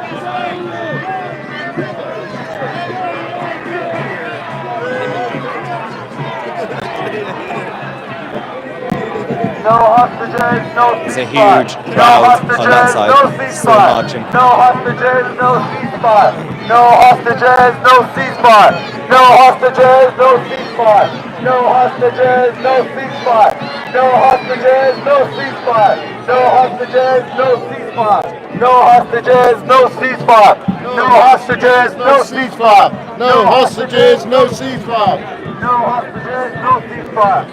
There's a huge crowd on that side, still marching. No hostages, no ceasefire. No hostages, no ceasefire. No hostages, no ceasefire. No hostages, no ceasefire. No hostages, no ceasefire. No hostages, no ceasefire. No hostages, no ceasefire. No hostages, no ceasefire. No hostages, no ceasefire. No hostages, no ceasefire.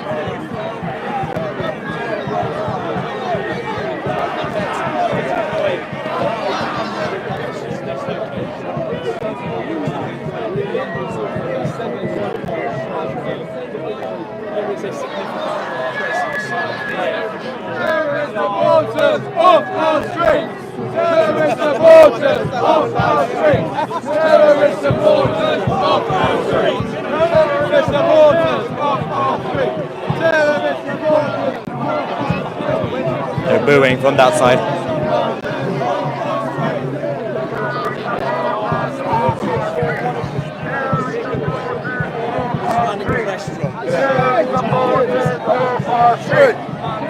Supporters of our streets! Terrorist supporters of our streets! Terrorist supporters of our streets! Terrorist supporters of our streets! Terrorist supporters of our streets! They're booing from that side.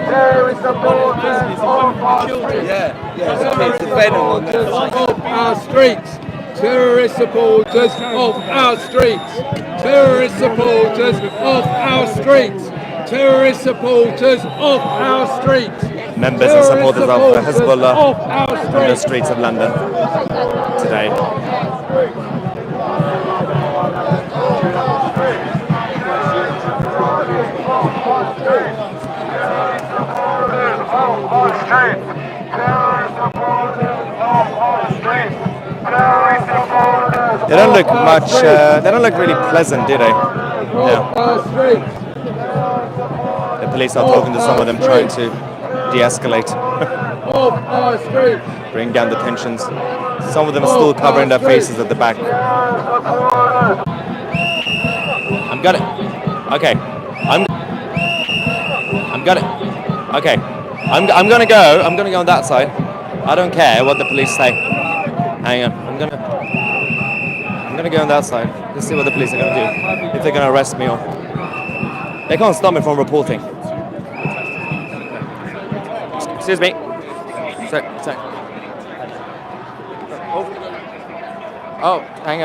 Terrorist supporters of our streets! Terrorist supporters of our streets! Terrorist supporters of our streets! Terrorist supporters of our streets! Members and supporters of Hezbollah on the streets of London today. They don't look much. They don't look really pleasant, do they? No. The police are talking to some of them, trying to de-escalate, bring down the tensions. Some of them are still covering their faces at the back. I'm got it. Okay. I'm got it. Okay. I'm gonna go. I'm gonna go on that side. I don't care what the police say. Hang on. I'm gonna go on that side. Let's see what the police are gonna do. If they're gonna arrest me or they can't stop me from reporting. Excuse me. Sec. Oh, hang on.